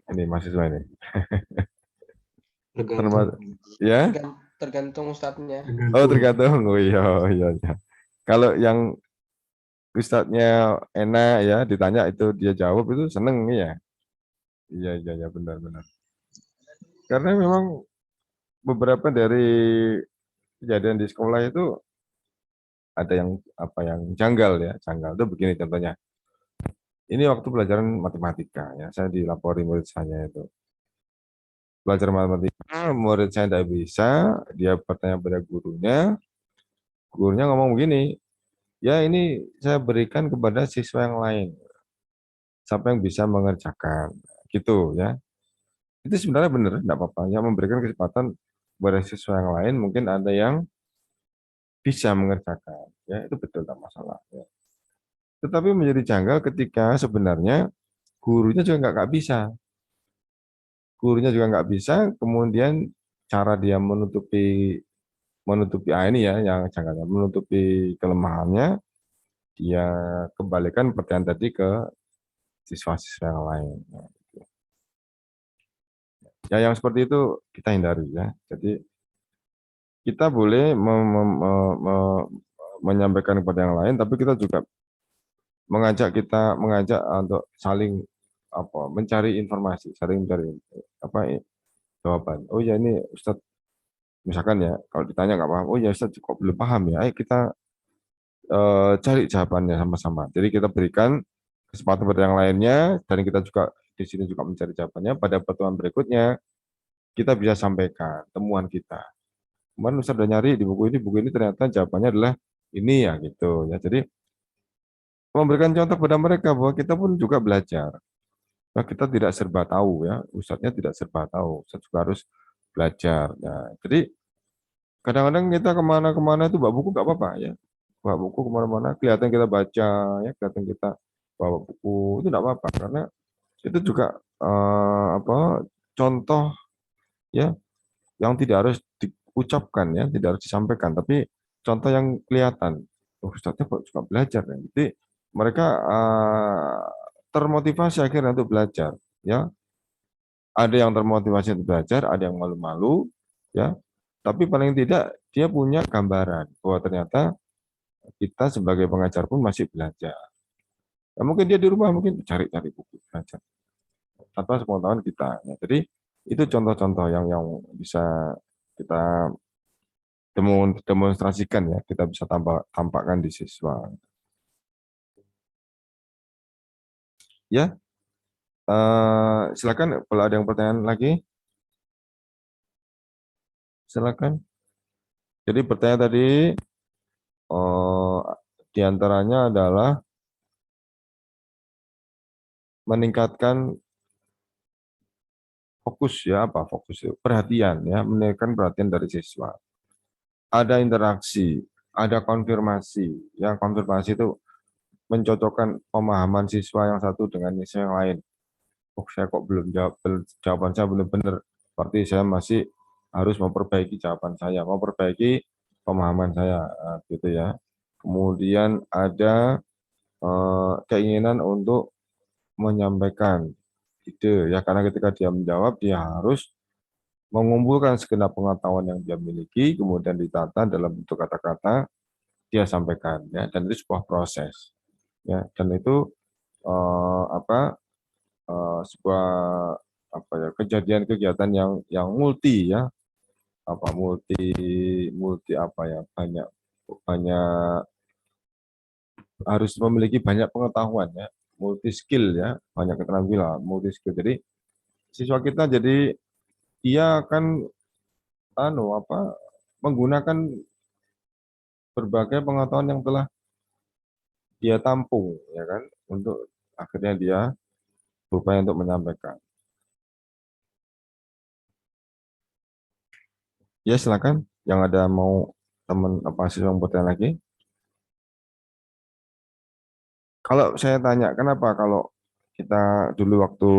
Ini mahasiswa ini. Tergantung. Termasuk, ya? Tergantung ustadznya. Oh, tergantung. Oh iya, iya, iya. Kalau yang ustadznya enak ya, ditanya itu dia jawab itu seneng ya. Iya, iya, iya, benar, benar. Karena memang beberapa dari kejadian di sekolah itu ada yang apa yang janggal ya, janggal itu begini contohnya. Ini waktu pelajaran matematika ya, saya dilapori murid saya itu. Belajar matematika, murid saya tidak bisa, dia bertanya pada gurunya, gurunya ngomong begini, ya ini saya berikan kepada siswa yang lain, siapa yang bisa mengerjakan, gitu ya. Itu sebenarnya benar, tidak apa-apa, ya memberikan kesempatan kepada siswa yang lain, mungkin ada yang bisa mengerjakan, ya itu betul tak masalah. Ya. Tetapi menjadi janggal ketika sebenarnya gurunya juga nggak bisa, gurunya juga nggak bisa, kemudian cara dia menutupi menutupi ini ya yang janggalnya, menutupi kelemahannya, dia kembalikan pertanyaan tadi ke siswa-siswa yang lain. Ya yang seperti itu kita hindari ya. Jadi kita boleh menyampaikan kepada yang lain, tapi kita juga mengajak untuk saling apa mencari informasi, saling mencari apa jawaban. Oh ya ini Ustadz, misalkan ya kalau ditanya nggak paham, oh ya Ustadz kok belum paham ya, ayo kita cari jawabannya sama-sama. Jadi kita berikan kesempatan pada yang lainnya dan kita juga di sini juga mencari jawabannya. Pada pertemuan berikutnya kita bisa sampaikan temuan kita. Kemarin Ustadz udah nyari di buku ini ternyata jawabannya adalah ini ya gitu ya. Jadi memberikan contoh pada mereka bahwa kita pun juga belajar. Nah, kita tidak serba tahu ya, Ustadznya tidak serba tahu, Ustadz juga harus belajar. Nah, jadi kadang-kadang kita kemana-kemana itu bawa buku nggak apa-apa ya, bawa buku kemana-mana, kelihatan kita baca ya, kelihatan kita bawa buku itu nggak apa-apa karena itu juga apa contoh ya yang tidak harus diucapkan ya, tidak harus disampaikan, tapi contoh yang kelihatan. Oh, Ustadznya kok juga belajar ya. Jadi mereka termotivasi akhirnya untuk belajar ya. Ada yang termotivasi untuk belajar, ada yang malu-malu ya. Tapi paling tidak dia punya gambaran bahwa ternyata kita sebagai pengajar pun masih belajar. Ya, mungkin dia di rumah mungkin cari-cari buku belajar tanpa sepengetahuan kita. Ya, jadi itu contoh-contoh yang bisa kita demonstrasikan ya, kita bisa tampakkan di siswa. Ya, silakan kalau ada yang pertanyaan lagi, silakan. Jadi pertanyaan tadi diantaranya adalah meningkatkan fokus ya apa fokus itu perhatian ya meningkatkan perhatian dari siswa. Ada interaksi, ada konfirmasi. Yang konfirmasi itu mencocokkan pemahaman siswa yang satu dengan siswa yang lain. Oh, saya kok belum jawab, jawaban saya belum benar. Berarti saya masih harus memperbaiki jawaban saya, memperbaiki pemahaman saya, gitu ya. Kemudian ada keinginan untuk menyampaikan ide ya karena ketika dia menjawab dia harus mengumpulkan segenap pengetahuan yang dia miliki, kemudian ditata dalam bentuk kata-kata, dia sampaikan, ya, dan itu sebuah proses, ya, dan itu sebuah kejadian kegiatan yang multi, ya, multi multi banyak banyak, harus memiliki banyak pengetahuan, ya, multi skill, ya, banyak keterampilan, multi skill. Jadi siswa kita jadi dia akan menggunakan berbagai pengetahuan yang telah dia tampung, ya kan, untuk akhirnya dia berupaya untuk menyampaikan. Ya, silakan. Yang ada mau teman siswa yang bertanya lagi. Kalau saya tanya, kenapa kalau kita dulu waktu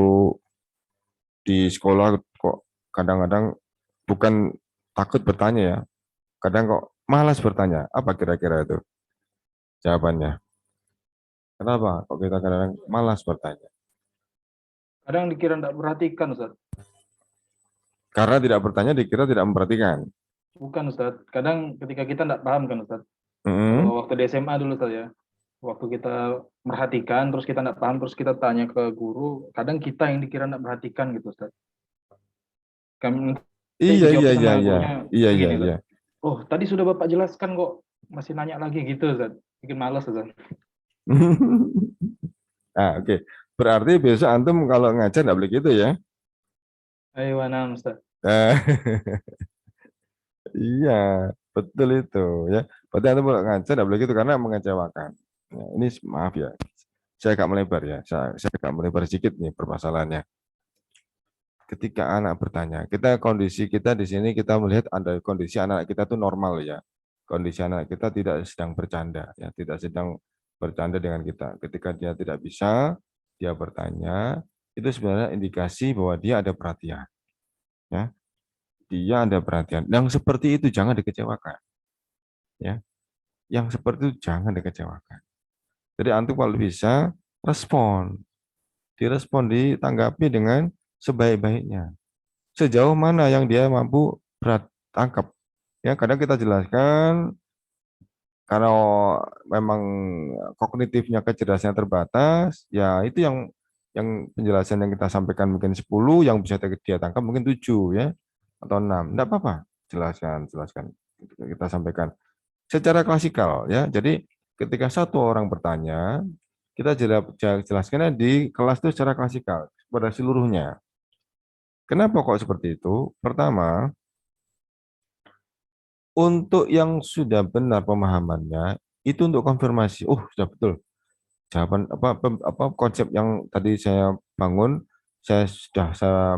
di sekolah kok kadang-kadang bukan takut bertanya, ya, kadang kok malas bertanya. Apa kira-kira itu jawabannya? Kenapa kok kita kadang-kadang malas bertanya? Kadang dikira tidak perhatikan, Ustaz. Karena tidak bertanya dikira tidak memperhatikan. Bukan, Ustaz. Kadang ketika kita tidak paham kan, Ustaz. Mm-hmm. Kalau waktu di SMA dulu, Ustaz, ya. Waktu kita merhatikan, terus kita tidak paham, terus kita tanya ke guru, kadang kita yang dikira tidak perhatikan gitu, Ustaz. Kami Iya, dijawab iya, sama iya, iya, gurunya iya, iya, begini, Ustaz. iya. Oh, tadi sudah Bapak jelaskan kok, masih nanya lagi gitu, Ustaz. Bikin malas, Ustaz. Nah, oke. Berarti besok antum kalau ngajar nggak boleh gitu, ya? Ayo, nah, Ustaz. Iya, betul itu, ya. Berarti antum kalau ngajar nggak boleh gitu karena mengecewakan. Ya, ini maaf, ya, saya agak melebar, ya. Saya agak melebar sedikit nih permasalahannya. Ketika anak bertanya, kondisi kita di sini kita melihat ada kondisi anak kita tuh normal, ya. Kondisi anak kita tidak sedang bercanda, ya, tidak sedang bercanda dengan kita. Ketika dia tidak bisa, dia bertanya, itu sebenarnya indikasi bahwa dia ada perhatian, ya. Dia ada perhatian. Yang seperti itu jangan dikecewakan, ya. Yang seperti itu jangan dikecewakan. Jadi antum kalau bisa direspon, ditanggapi dengan sebaik-baiknya. Sejauh mana yang dia mampu tangkap. Ya, kadang kita jelaskan kalau memang kognitifnya kecerdasannya terbatas, ya itu yang penjelasan yang kita sampaikan mungkin 10, yang bisa dia tangkap mungkin 7, ya, atau 6. Enggak apa-apa. Jelaskan. Kita sampaikan secara klasikal, ya. Jadi ketika satu orang bertanya, kita jelaskannya di kelas itu secara klasikal pada seluruhnya. Kenapa kok seperti itu? Pertama, untuk yang sudah benar pemahamannya, itu untuk konfirmasi. Oh, sudah betul. Jawaban konsep yang tadi saya bangun, saya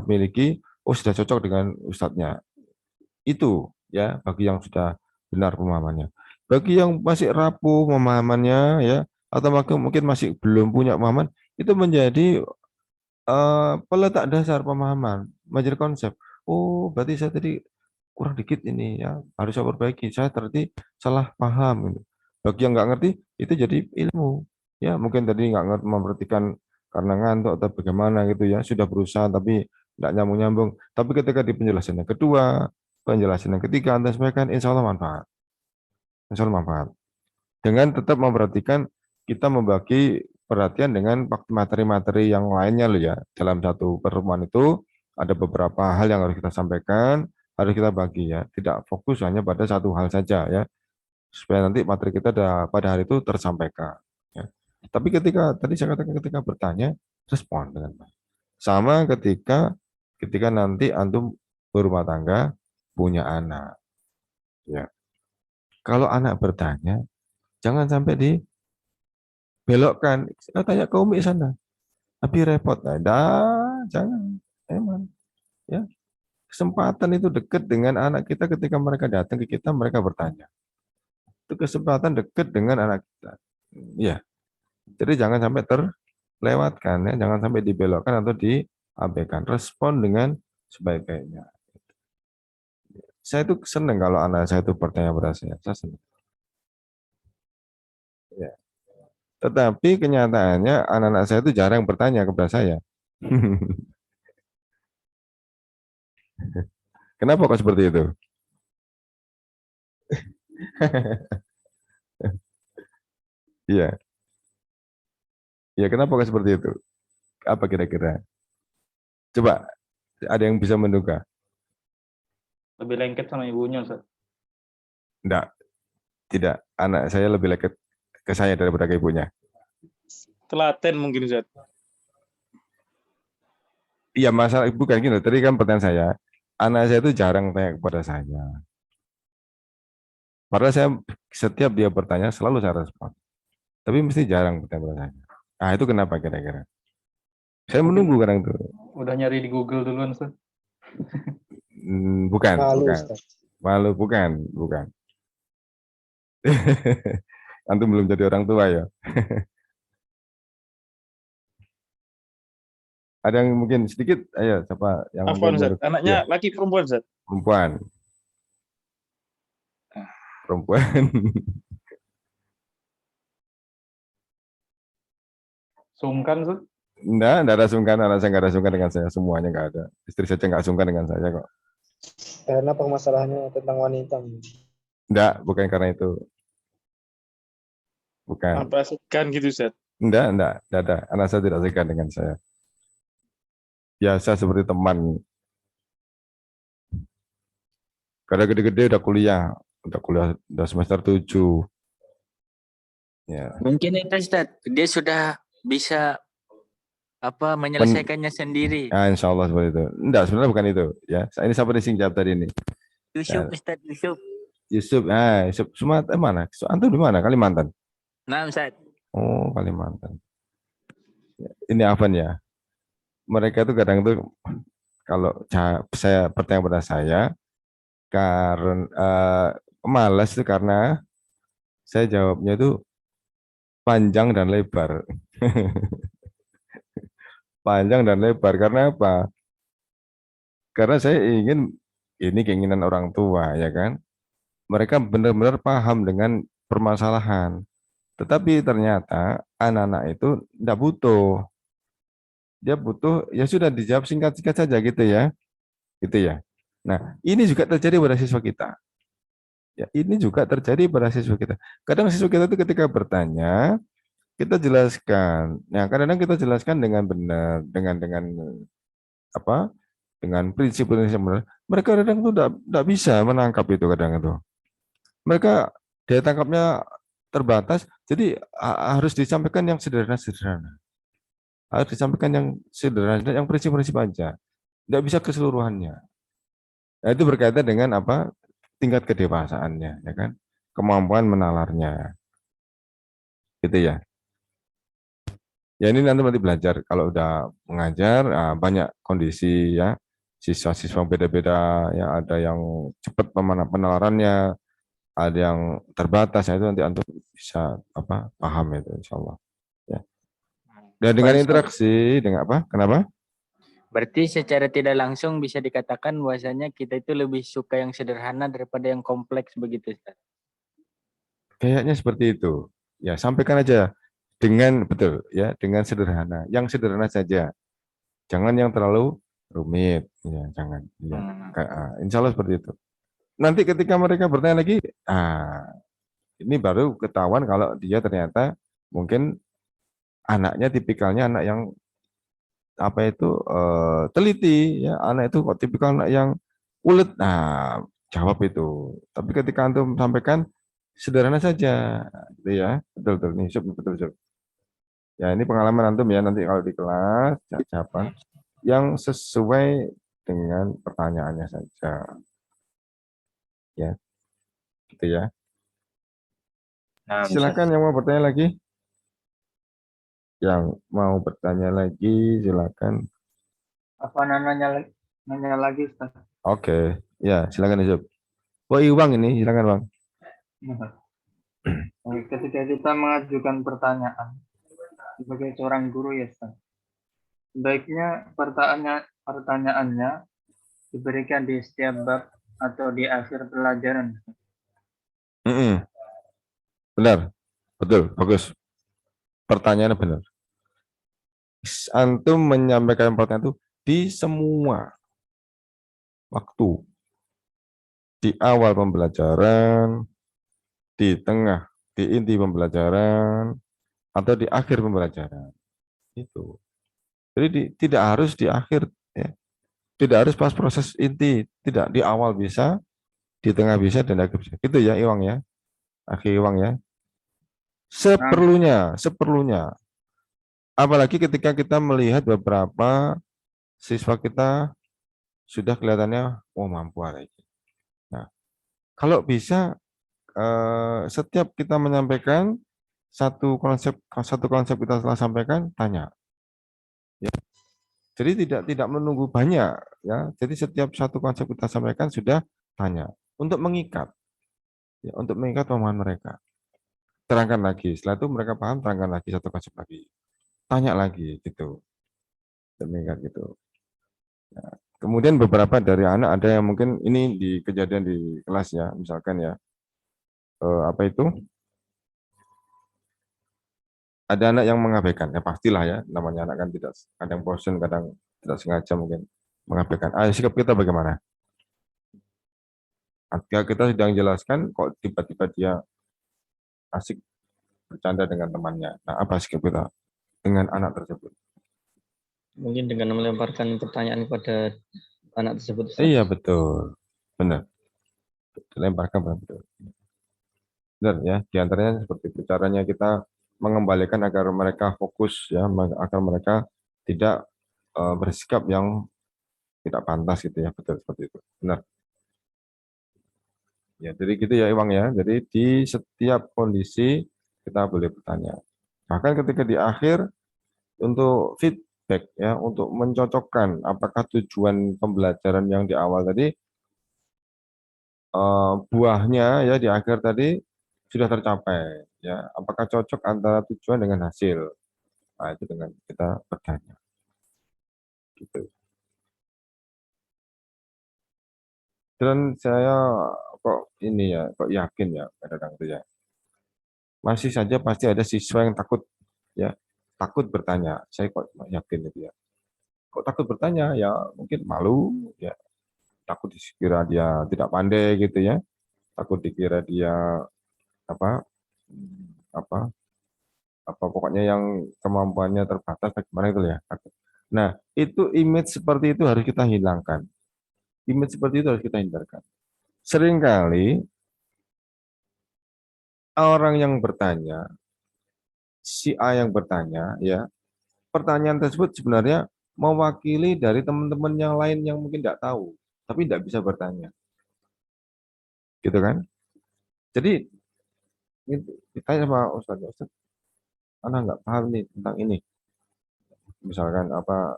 miliki. Oh, sudah cocok dengan ustadznya. Itu, ya, bagi yang sudah benar pemahamannya. Bagi yang masih rapuh pemahamannya, ya, atau mungkin masih belum punya pemahaman, itu menjadi peletak dasar pemahaman, menjadi konsep. Oh, berarti saya tadi kurang dikit ini, ya, harus saya perbaiki. Saya ternyata salah paham, gitu. Bagi yang nggak ngerti, itu jadi ilmu. Ya, mungkin tadi nggak ngerti memperhatikan karena ngantuk atau bagaimana gitu, ya. Sudah berusaha tapi nggak nyambung-nyambung. Tapi ketika di penjelasan yang kedua, penjelasan yang ketiga, Anda sampaikan, insya Allah manfaat. Insya Allah manfaat. Dengan tetap memperhatikan, kita membagi perhatian dengan materi-materi yang lainnya loh, ya. Dalam satu pertemuan itu ada beberapa hal yang harus kita sampaikan, harus kita bagi, ya. Tidak fokus hanya pada satu hal saja, ya. Supaya nanti materi kita pada hari itu tersampaikan, ya. Tapi ketika tadi saya katakan ketika bertanya, respon dengan baik. Sama ketika nanti antum berumah tangga, punya anak, ya. Kalau anak bertanya, jangan sampai dibelokkan. Tanya ke Umi sana. Tapi repot. Nah, jangan. Emang, ya. Kesempatan itu dekat dengan anak kita ketika mereka datang ke kita, mereka bertanya. Itu kesempatan dekat dengan anak kita. Ya. Jadi jangan sampai terlewatkan, ya. Jangan sampai dibelokkan atau diabaikan. Respon dengan sebaik-baiknya. Saya itu senang kalau anak saya itu bertanya pada saya. Saya senang. Ya. Tetapi kenyataannya anak-anak saya itu jarang bertanya kepada saya. Kenapa kok seperti itu? Iya, iya kenapa kok seperti itu? Apa kira-kira? Coba ada yang bisa menduga? Lebih lengket sama ibunya, Ustaz. Enggak, tidak. Anak saya lebih leket ke saya daripada ke ibunya. Telaten mungkin Ustaz. Iya, masalah bukan gini. Tadi kan pertanyaan saya, anak saya itu jarang tanya kepada saya. Padahal saya setiap dia bertanya selalu saya respon. Tapi mesti jarang bertanya kepada saya. Nah, itu kenapa kira-kira? Saya menunggu kadang itu. Udah nyari di Google duluan, Ustaz. Bukan, Malu, bukan. Ustaz. Malu, bukan. Antum belum jadi orang tua ya. Ada yang mungkin sedikit, ayo siapa yang Afwan mungkin Ustaz. baru- Anaknya ya, laki perempuan Ustaz. perempuan. Perempuan. Sungkan, Ustaz. Enggak ada sungkan, anak saya enggak ada sungkan dengan saya, semuanya enggak ada. Istri saja enggak sungkan dengan saya kok. Karena permasalahannya tentang wanita. Enggak, bukan karena itu. Bukan. Apa segan gitu Ustaz. Enggak ada. Anak saya tidak segan dengan saya. Biasa seperti teman. Karena gede-gede udah kuliah udah semester 7. Ya. Mungkin itu Ustaz, dia sudah bisa menyelesaikannya sendiri. Nah, insya Allah seperti itu. Enggak, sebenarnya bukan itu. Ya, ini siapa nih sing jawab tadi ini? Yusuf, Ustaz Yusuf. Yusuf. Yusuf. Sumatera mana? Antum di mana? Kalimantan. Nah, Ustaz. Oh, Kalimantan. Ya, ini Afan ya. Mereka tuh kadang tuh kalau saya bertanya pada saya karena malas itu karena saya jawabnya itu panjang dan lebar. Panjang dan lebar karena apa? Karena saya ingin ini keinginan orang tua ya kan. Mereka benar-benar paham dengan permasalahan. Tetapi ternyata anak-anak itu tidak butuh. Dia butuh ya sudah dijawab singkat-singkat saja gitu ya. Gitu ya. Nah, ini juga terjadi pada siswa kita. Ya, ini juga terjadi pada siswa kita. Kadang siswa kita itu ketika bertanya, kita jelaskan. Nah, kadang-kadang kita jelaskan dengan benar, dengan apa? Dengan prinsip-prinsip yang benar. Mereka kadang itu tidak bisa menangkap itu kadang itu. Mereka daya tangkapnya terbatas, jadi harus disampaikan yang sederhana-sederhana. Harus disampaikan yang sederhana, yang prinsip-prinsip aja. Tidak bisa keseluruhannya. Nah, itu berkaitan dengan apa? Tingkat kedewasaannya, ya kan? Kemampuan menalarnya. Gitu ya. Ya ini nanti belajar. Kalau udah mengajar, banyak kondisi ya. Siswa-siswa beda-beda, ya ada yang cepat penalarannya, ada yang terbatas, ya itu nanti antum bisa paham itu insya Allah. Ya. Dan dengan interaksi, dengan apa? Kenapa? Berarti secara tidak langsung bisa dikatakan bahwasanya kita itu lebih suka yang sederhana daripada yang kompleks begitu, Ustaz. Kayaknya seperti itu. Ya, sampaikan aja dengan betul ya, dengan sederhana. Yang sederhana saja. Jangan yang terlalu rumit, ya, jangan. Ya. Insya Allah seperti itu. Nanti ketika mereka bertanya lagi, ini baru ketahuan kalau dia ternyata mungkin anaknya tipikalnya anak yang teliti, ya, anak itu kok tipikal anak yang ulet. Nah, jawab itu. Tapi ketika antum sampaikan sederhana saja, gitu ya. Betul nih, betul. Ya, ini pengalaman antum ya, nanti kalau di kelas jawaban yang sesuai dengan pertanyaannya saja. Ya. Gitu ya. Nah, Silakan yang mau bertanya lagi. Yang mau bertanya lagi, silakan. Apa nanya lagi, Ustaz? Oke, ya silakan Yusuf. Oh, Iwang ini, silakan Bang. Ketika kita mengajukan pertanyaan sebagai seorang guru ya, Ustaz, sebaiknya pertanyaannya diberikan di setiap bab atau di akhir pelajaran. Benar, betul, bagus. Pertanyaannya benar. Antum menyampaikan pertanyaan itu di semua waktu, di awal pembelajaran, di tengah, di inti pembelajaran, atau di akhir pembelajaran. Itu. Jadi tidak harus di akhir, ya. Tidak harus pas proses inti, tidak di awal bisa, di tengah bisa, dan di akhir bisa. Gitu ya, Iwang ya, Akhir Iwang ya. Seperlunya, seperlunya. Apalagi ketika kita melihat beberapa siswa kita sudah kelihatannya, oh mampu ada ini. Nah, kalau bisa setiap kita menyampaikan satu konsep kita telah sampaikan, tanya. Ya. Jadi tidak menunggu banyak, ya. Jadi setiap satu konsep kita sampaikan sudah tanya untuk mengikat, ya, untuk mengikat pemahaman mereka. Terangkan lagi. Setelah itu mereka paham, terangkan lagi satu konsep lagi. Tanya lagi gitu. Mengikat gitu. Nah, kemudian beberapa dari anak ada yang mungkin ini di kejadian di kelas ya, misalkan ya, apa itu? Ada anak yang mengabaikan, ya pastilah ya, namanya anak kan tidak, kadang bosan, kadang tidak sengaja mungkin mengabaikan. Sikap kita bagaimana? Ketika kita sedang jelaskan, kok tiba-tiba dia asik bercanda dengan temannya. Nah, apa sikap kita dengan anak tersebut? Mungkin dengan melemparkan pertanyaan kepada anak tersebut. Ustaz. Iya, betul. Benar. Lemparkan, betul. Benar ya, diantaranya seperti itu. Caranya kita mengembalikan agar mereka fokus ya, agar mereka tidak bersikap yang tidak pantas gitu ya, betul seperti itu. Benar. Ya, jadi gitu ya Iwang ya. Jadi di setiap kondisi kita boleh bertanya. Bahkan ketika di akhir untuk feedback ya, untuk mencocokkan apakah tujuan pembelajaran yang di awal tadi buahnya ya di akhir tadi sudah tercapai ya. Apakah cocok antara tujuan dengan hasil? Nah, itu dengan kita bertanya. Gitu. Dan saya kok ini ya, kok yakin ya kadang-kadang itu ya. Masih saja pasti ada siswa yang takut ya, takut bertanya. Saya kok yakin itu ya. Kok takut bertanya? Ya mungkin malu ya, takut dikira dia tidak pandai gitu ya. Takut dikira dia apa apa apa pokoknya yang kemampuannya terbatas bagaimana itu ya. Nah, itu image seperti itu harus kita hilangkan. Image seperti itu harus kita hindarkan. Seringkali orang yang bertanya, si A yang bertanya, ya, pertanyaan tersebut sebenarnya mewakili dari teman-teman yang lain yang mungkin tidak tahu, tapi tidak bisa bertanya. Gitu kan? Jadi, ditanya sama Ustaz, anak nggak paham nih tentang ini. Misalkan apa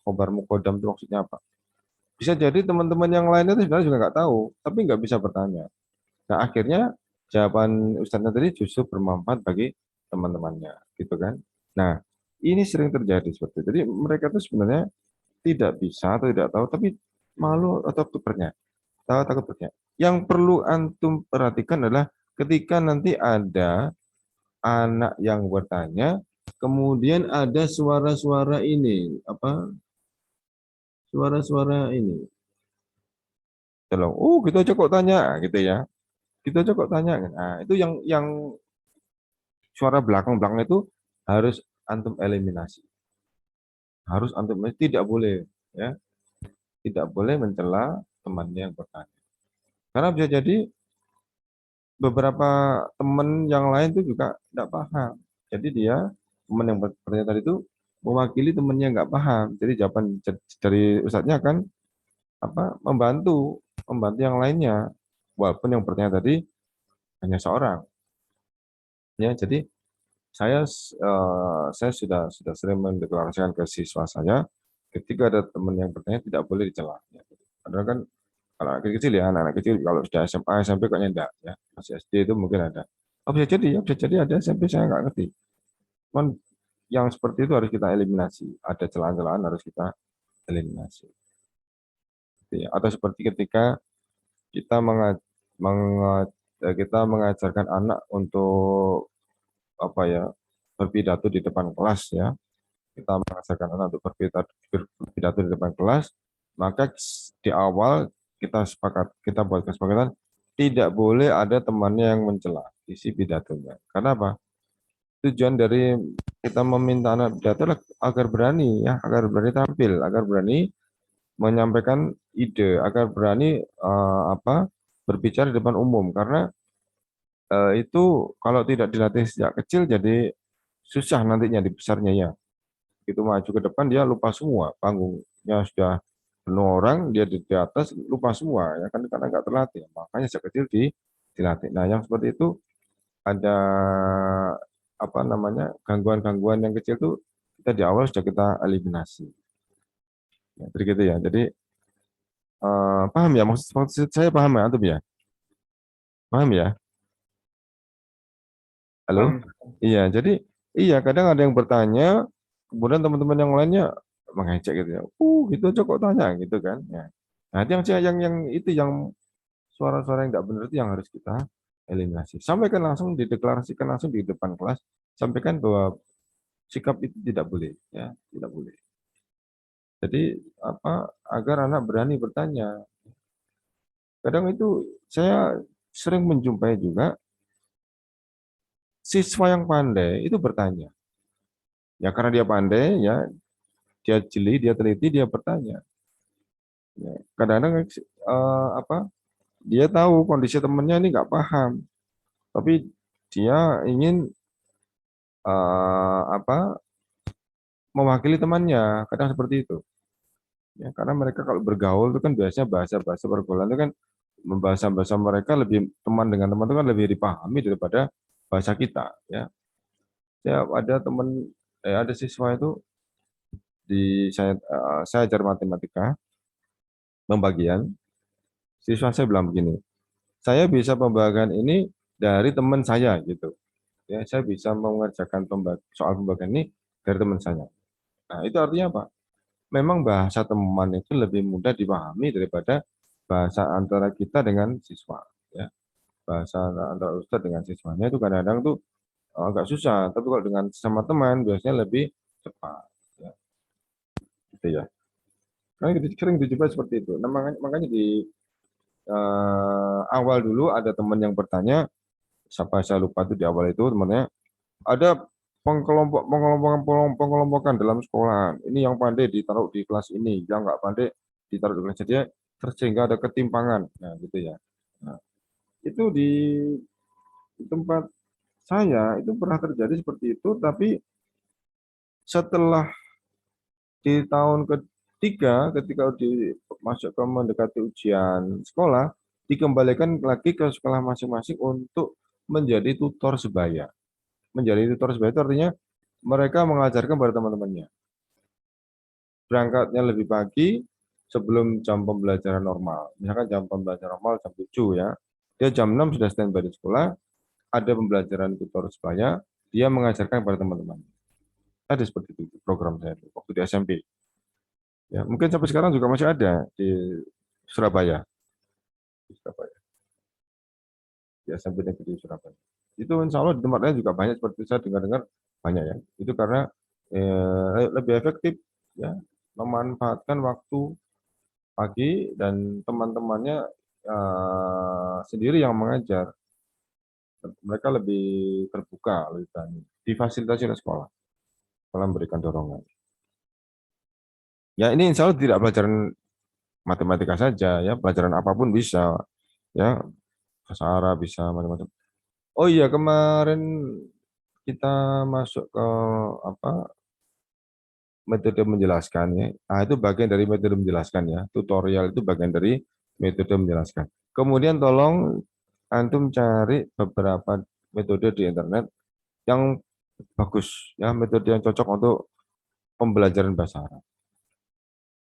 khobar mukodam itu maksudnya apa? Bisa jadi teman-teman yang lain itu sebenarnya juga nggak tahu, tapi nggak bisa bertanya. Nah, akhirnya jawaban Ustaznya tadi justru bermanfaat bagi teman-temannya, gitu kan? Nah, ini sering terjadi seperti itu. Jadi mereka itu sebenarnya tidak bisa atau tidak tahu, tapi malu atau takut bertanya. Takut bertanya. Yang perlu antum perhatikan adalah ketika nanti ada anak yang bertanya, kemudian ada suara-suara ini, apa? Suara-suara ini. Tolong, gitu aja kok tanya, gitu ya. Gitu aja kok tanya. Nah, itu yang suara belakang-belakang itu harus antum eliminasi. Harus antum tidak boleh ya. Tidak boleh mencela temannya yang bertanya. Karena bisa jadi beberapa teman yang lain itu juga tidak paham. Jadi dia teman yang bertanya tadi itu mewakili temannya nggak paham. Jadi jawaban dari ustadznya kan membantu yang lainnya. Walaupun yang bertanya tadi hanya seorang. Ya, jadi saya sudah sering mendeklarasikan ke siswa saya ketika ada teman yang bertanya tidak boleh dicela. Karena kan kalau anak kecil ya, anak-anak kecil kalau sudah SMA, SMP kayaknya enggak ya. Masih SD itu mungkin ada. Oh, bisa jadi ada SMP saya nggak ngerti. Cuman yang seperti itu harus kita eliminasi. Ada celah-celahan harus kita eliminasi. Gitu ya. Atau seperti ketika kita kita mengajarkan anak untuk berpidato di depan kelas ya. Kita mengajarkan anak untuk berpidato di depan kelas, maka di awal kita sepakat, kita buat kesepakatan tidak boleh ada temannya yang mencela isi pidatonya. Karena apa? Tujuan dari kita meminta anak pidato adalah agar berani ya, agar berani tampil, agar berani menyampaikan ide, agar berani berbicara di depan umum. Karena itu kalau tidak dilatih sejak kecil jadi susah nantinya di besarnya ya. Itu maju ke depan dia lupa semua, panggungnya sudah penuh orang, dia di atas lupa semua ya kan, karena nggak terlatih. Makanya sejak kecil dilatih. Nah, yang seperti itu ada gangguan-gangguan yang kecil tuh kita di awal sudah kita eliminasi. Ya, jadi gitu ya. Jadi paham ya, maksud saya paham ya antum ya? Paham ya? Halo? Paham. Iya, jadi iya kadang ada yang bertanya, kemudian teman-teman yang lainnya mengejek gitu ya. Gitu aja kok tanya gitu kan. Ya. Nah, itu yang itu yang suara-suara yang tidak benar itu yang harus kita eliminasi. Sampaikan langsung, dideklarasikan langsung di depan kelas, sampaikan bahwa sikap itu tidak boleh ya, tidak boleh. Jadi agar anak berani bertanya. Kadang itu saya sering menjumpai juga siswa yang pandai itu bertanya. Ya karena dia pandai ya, dia jeli, dia teliti, dia bertanya. Ya, kadang-kadang dia tahu kondisi temannya ini nggak paham, tapi dia ingin mewakili temannya. Kadang seperti itu. Ya, karena mereka kalau bergaul itu kan biasanya bahasa-bahasa pergaulan itu kan bahasa-bahasa mereka lebih teman dengan teman itu kan lebih dipahami daripada bahasa kita. Ya, ada siswa itu saya ajar matematika pembagian. Siswa saya bilang begini, saya bisa pembagian ini dari teman saya gitu. Ya, saya bisa mengerjakan soal pembagian ini dari teman saya. Nah, itu artinya apa? Memang bahasa teman itu lebih mudah dipahami daripada bahasa antara kita dengan siswa. Ya. Bahasa antara ustadz dengan siswanya itu kadang-kadang tuh agak susah. Tapi kalau dengan sama teman biasanya lebih cepat. Ya. Gitu ya. Karena sering dijumpai seperti itu. Nah, makanya di awal dulu ada teman yang bertanya, siapa saya lupa itu di awal itu temannya, ada pengelompokan dalam sekolah. Ini yang pandai ditaruh di kelas ini, yang nggak pandai ditaruh di kelas jadi sehingga ada ketimpangan. Nah, gitu ya. Nah, itu di tempat saya itu pernah terjadi seperti itu, tapi setelah di tahun ketiga ketika masuk ke mendekati ujian sekolah, dikembalikan lagi ke sekolah masing-masing untuk menjadi tutor sebaya. Menjadi tutor sebaya itu artinya mereka mengajarkan pada teman-temannya. Berangkatnya lebih pagi sebelum jam pembelajaran normal. Misalkan jam pembelajaran normal jam 7 ya. Dia jam 6 sudah standby di sekolah, ada pembelajaran tutor sebaya, dia mengajarkan pada teman-teman. Ada seperti itu program saya waktu di SMP. Ya, mungkin sampai sekarang juga masih ada di Surabaya. Di Surabaya. Di SMP Negeri Surabaya. Itu insya Allah di tempat lain juga banyak seperti saya dengar-dengar banyak ya. Itu karena lebih efektif ya, memanfaatkan waktu pagi dan teman-temannya sendiri yang mengajar. Mereka lebih terbuka, lebih berani. Difasilitasi oleh sekolah. Sekolah memberikan dorongan. Ya ini insya Allah tidak pelajaran matematika saja ya, pelajaran apapun bisa ya, bahasa Arab bisa macam-macam. Oh iya kemarin kita masuk ke metode menjelaskan ya. Nah, itu bagian dari metode menjelaskan ya. Tutorial itu bagian dari metode menjelaskan. Kemudian tolong antum cari beberapa metode di internet yang bagus ya, metode yang cocok untuk pembelajaran bahasa Arab.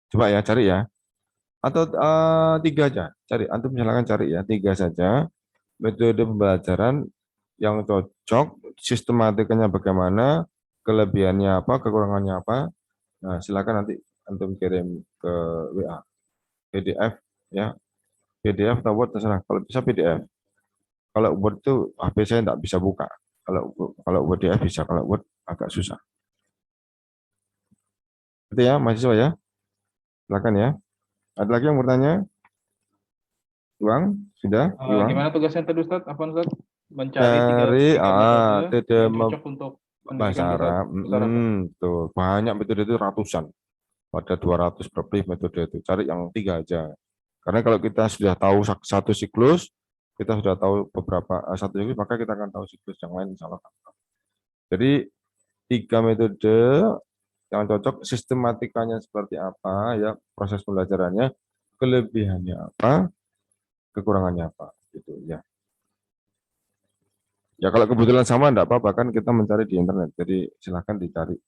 Coba ya cari ya. Atau 3 aja. Cari, antum silakan cari ya, 3 saja metode pembelajaran yang cocok, sistematikanya bagaimana, kelebihannya apa, kekurangannya apa. Nah, silakan nanti antum kirim ke WA, PDF ya, PDF atau Word terserah. Kalau bisa PDF. Kalau Word itu HP saya tidak bisa buka. Kalau PDF bisa, kalau Word agak susah. Itu ya, mahasiswa ya. Silakan ya. Ada lagi yang bertanya? Ulang? Sudah? Ulang? Gimana tugasnya tadi Ustaz? Apa Ustaz? Mencari tiga Cari metode metode yang cocok untuk bahasa pendidikan Arab. bahasa Arab. Tuh. Banyak metode itu ratusan. Ada 200 lebih metode itu. Cari yang 3 aja. Karena kalau kita sudah tahu satu siklus, kita sudah tahu beberapa satu siklus, maka kita akan tahu siklus yang lain insya Allah. Jadi 3 metode yang cocok, sistematikanya seperti apa, ya proses pembelajarannya, kelebihannya apa, kekurangannya apa, gitu ya. Ya kalau kebetulan sama enggak apa-apa, kan kita mencari di internet, jadi silahkan dicari.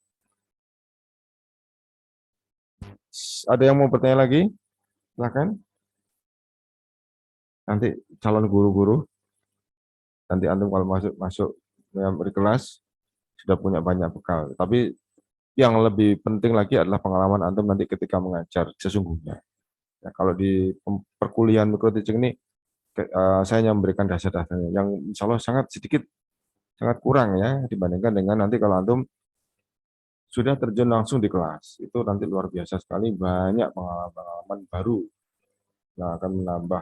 Ada yang mau bertanya lagi? Silahkan. Nanti calon guru-guru, nanti antum kalau masuk di kelas sudah punya banyak bekal. Tapi yang lebih penting lagi adalah pengalaman antum nanti ketika mengajar sesungguhnya. Ya, kalau di perkuliahan mikro teaching ini saya hanya memberikan dasar-dasarnya yang insya Allah sangat sedikit, sangat kurang ya dibandingkan dengan nanti kalau antum sudah terjun langsung di kelas. Itu nanti luar biasa sekali, banyak pengalaman-pengalaman baru yang akan menambah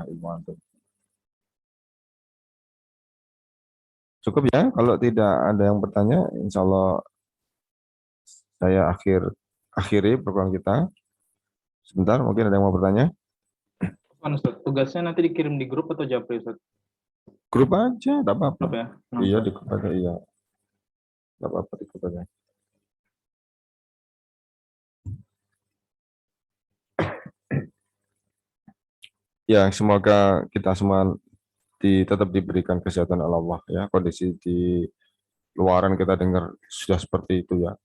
ilmu antum. Cukup ya, kalau tidak ada yang bertanya, insya Allah saya akhiri perkuliahan kita. Sebentar, mungkin ada yang mau bertanya. Ustaz, tugasnya nanti dikirim di grup atau japri Ustaz? Grup aja, tidak apa-apa. Grup ya? Iya, di grup aja, iya. Tidak apa-apa, di grup aja. Ya, semoga kita semua tetap diberikan kesehatan oleh Allah ya. Kondisi di luaran kita dengar sudah seperti itu ya.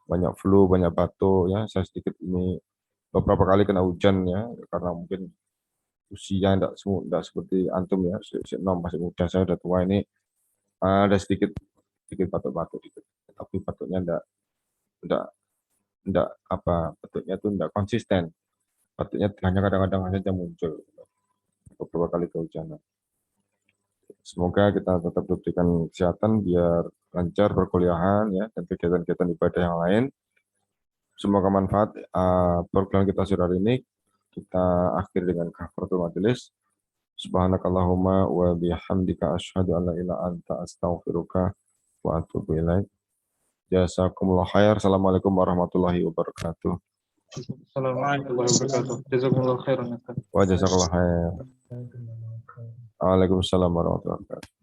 Banyak flu, banyak batuk ya. Saya sedikit ini beberapa kali kena hujan ya, karena mungkin usia tidak seperti antum ya. Masih muda, saya udah tua ini ada sedikit batuk-batuk dikit. Tapi batuknya enggak apa, batuknya itu enggak konsisten. Batuknya hanya kadang-kadang saja muncul beberapa kali kehujanan. Semoga kita tetap diberikan kesehatan biar lancar perkuliahan ya dan kegiatan-kegiatan ibadah yang lain. Semoga manfaat program kita sore hari ini. Kita akhiri dengan kafaratul majelis. Subhanakallahumma wa bihamdika asyhadu an la ilaha illa anta astaghfiruka wa atubu ilaik. Jazakumullah khair. Assalamualaikum warahmatullahi wabarakatuh. Assalamualaikum warahmatullahi wabarakatuh. Jazakumullah khairan. Wa jazakallahu khair. Waalaikumsalam warahmatullahi wabarakatuh.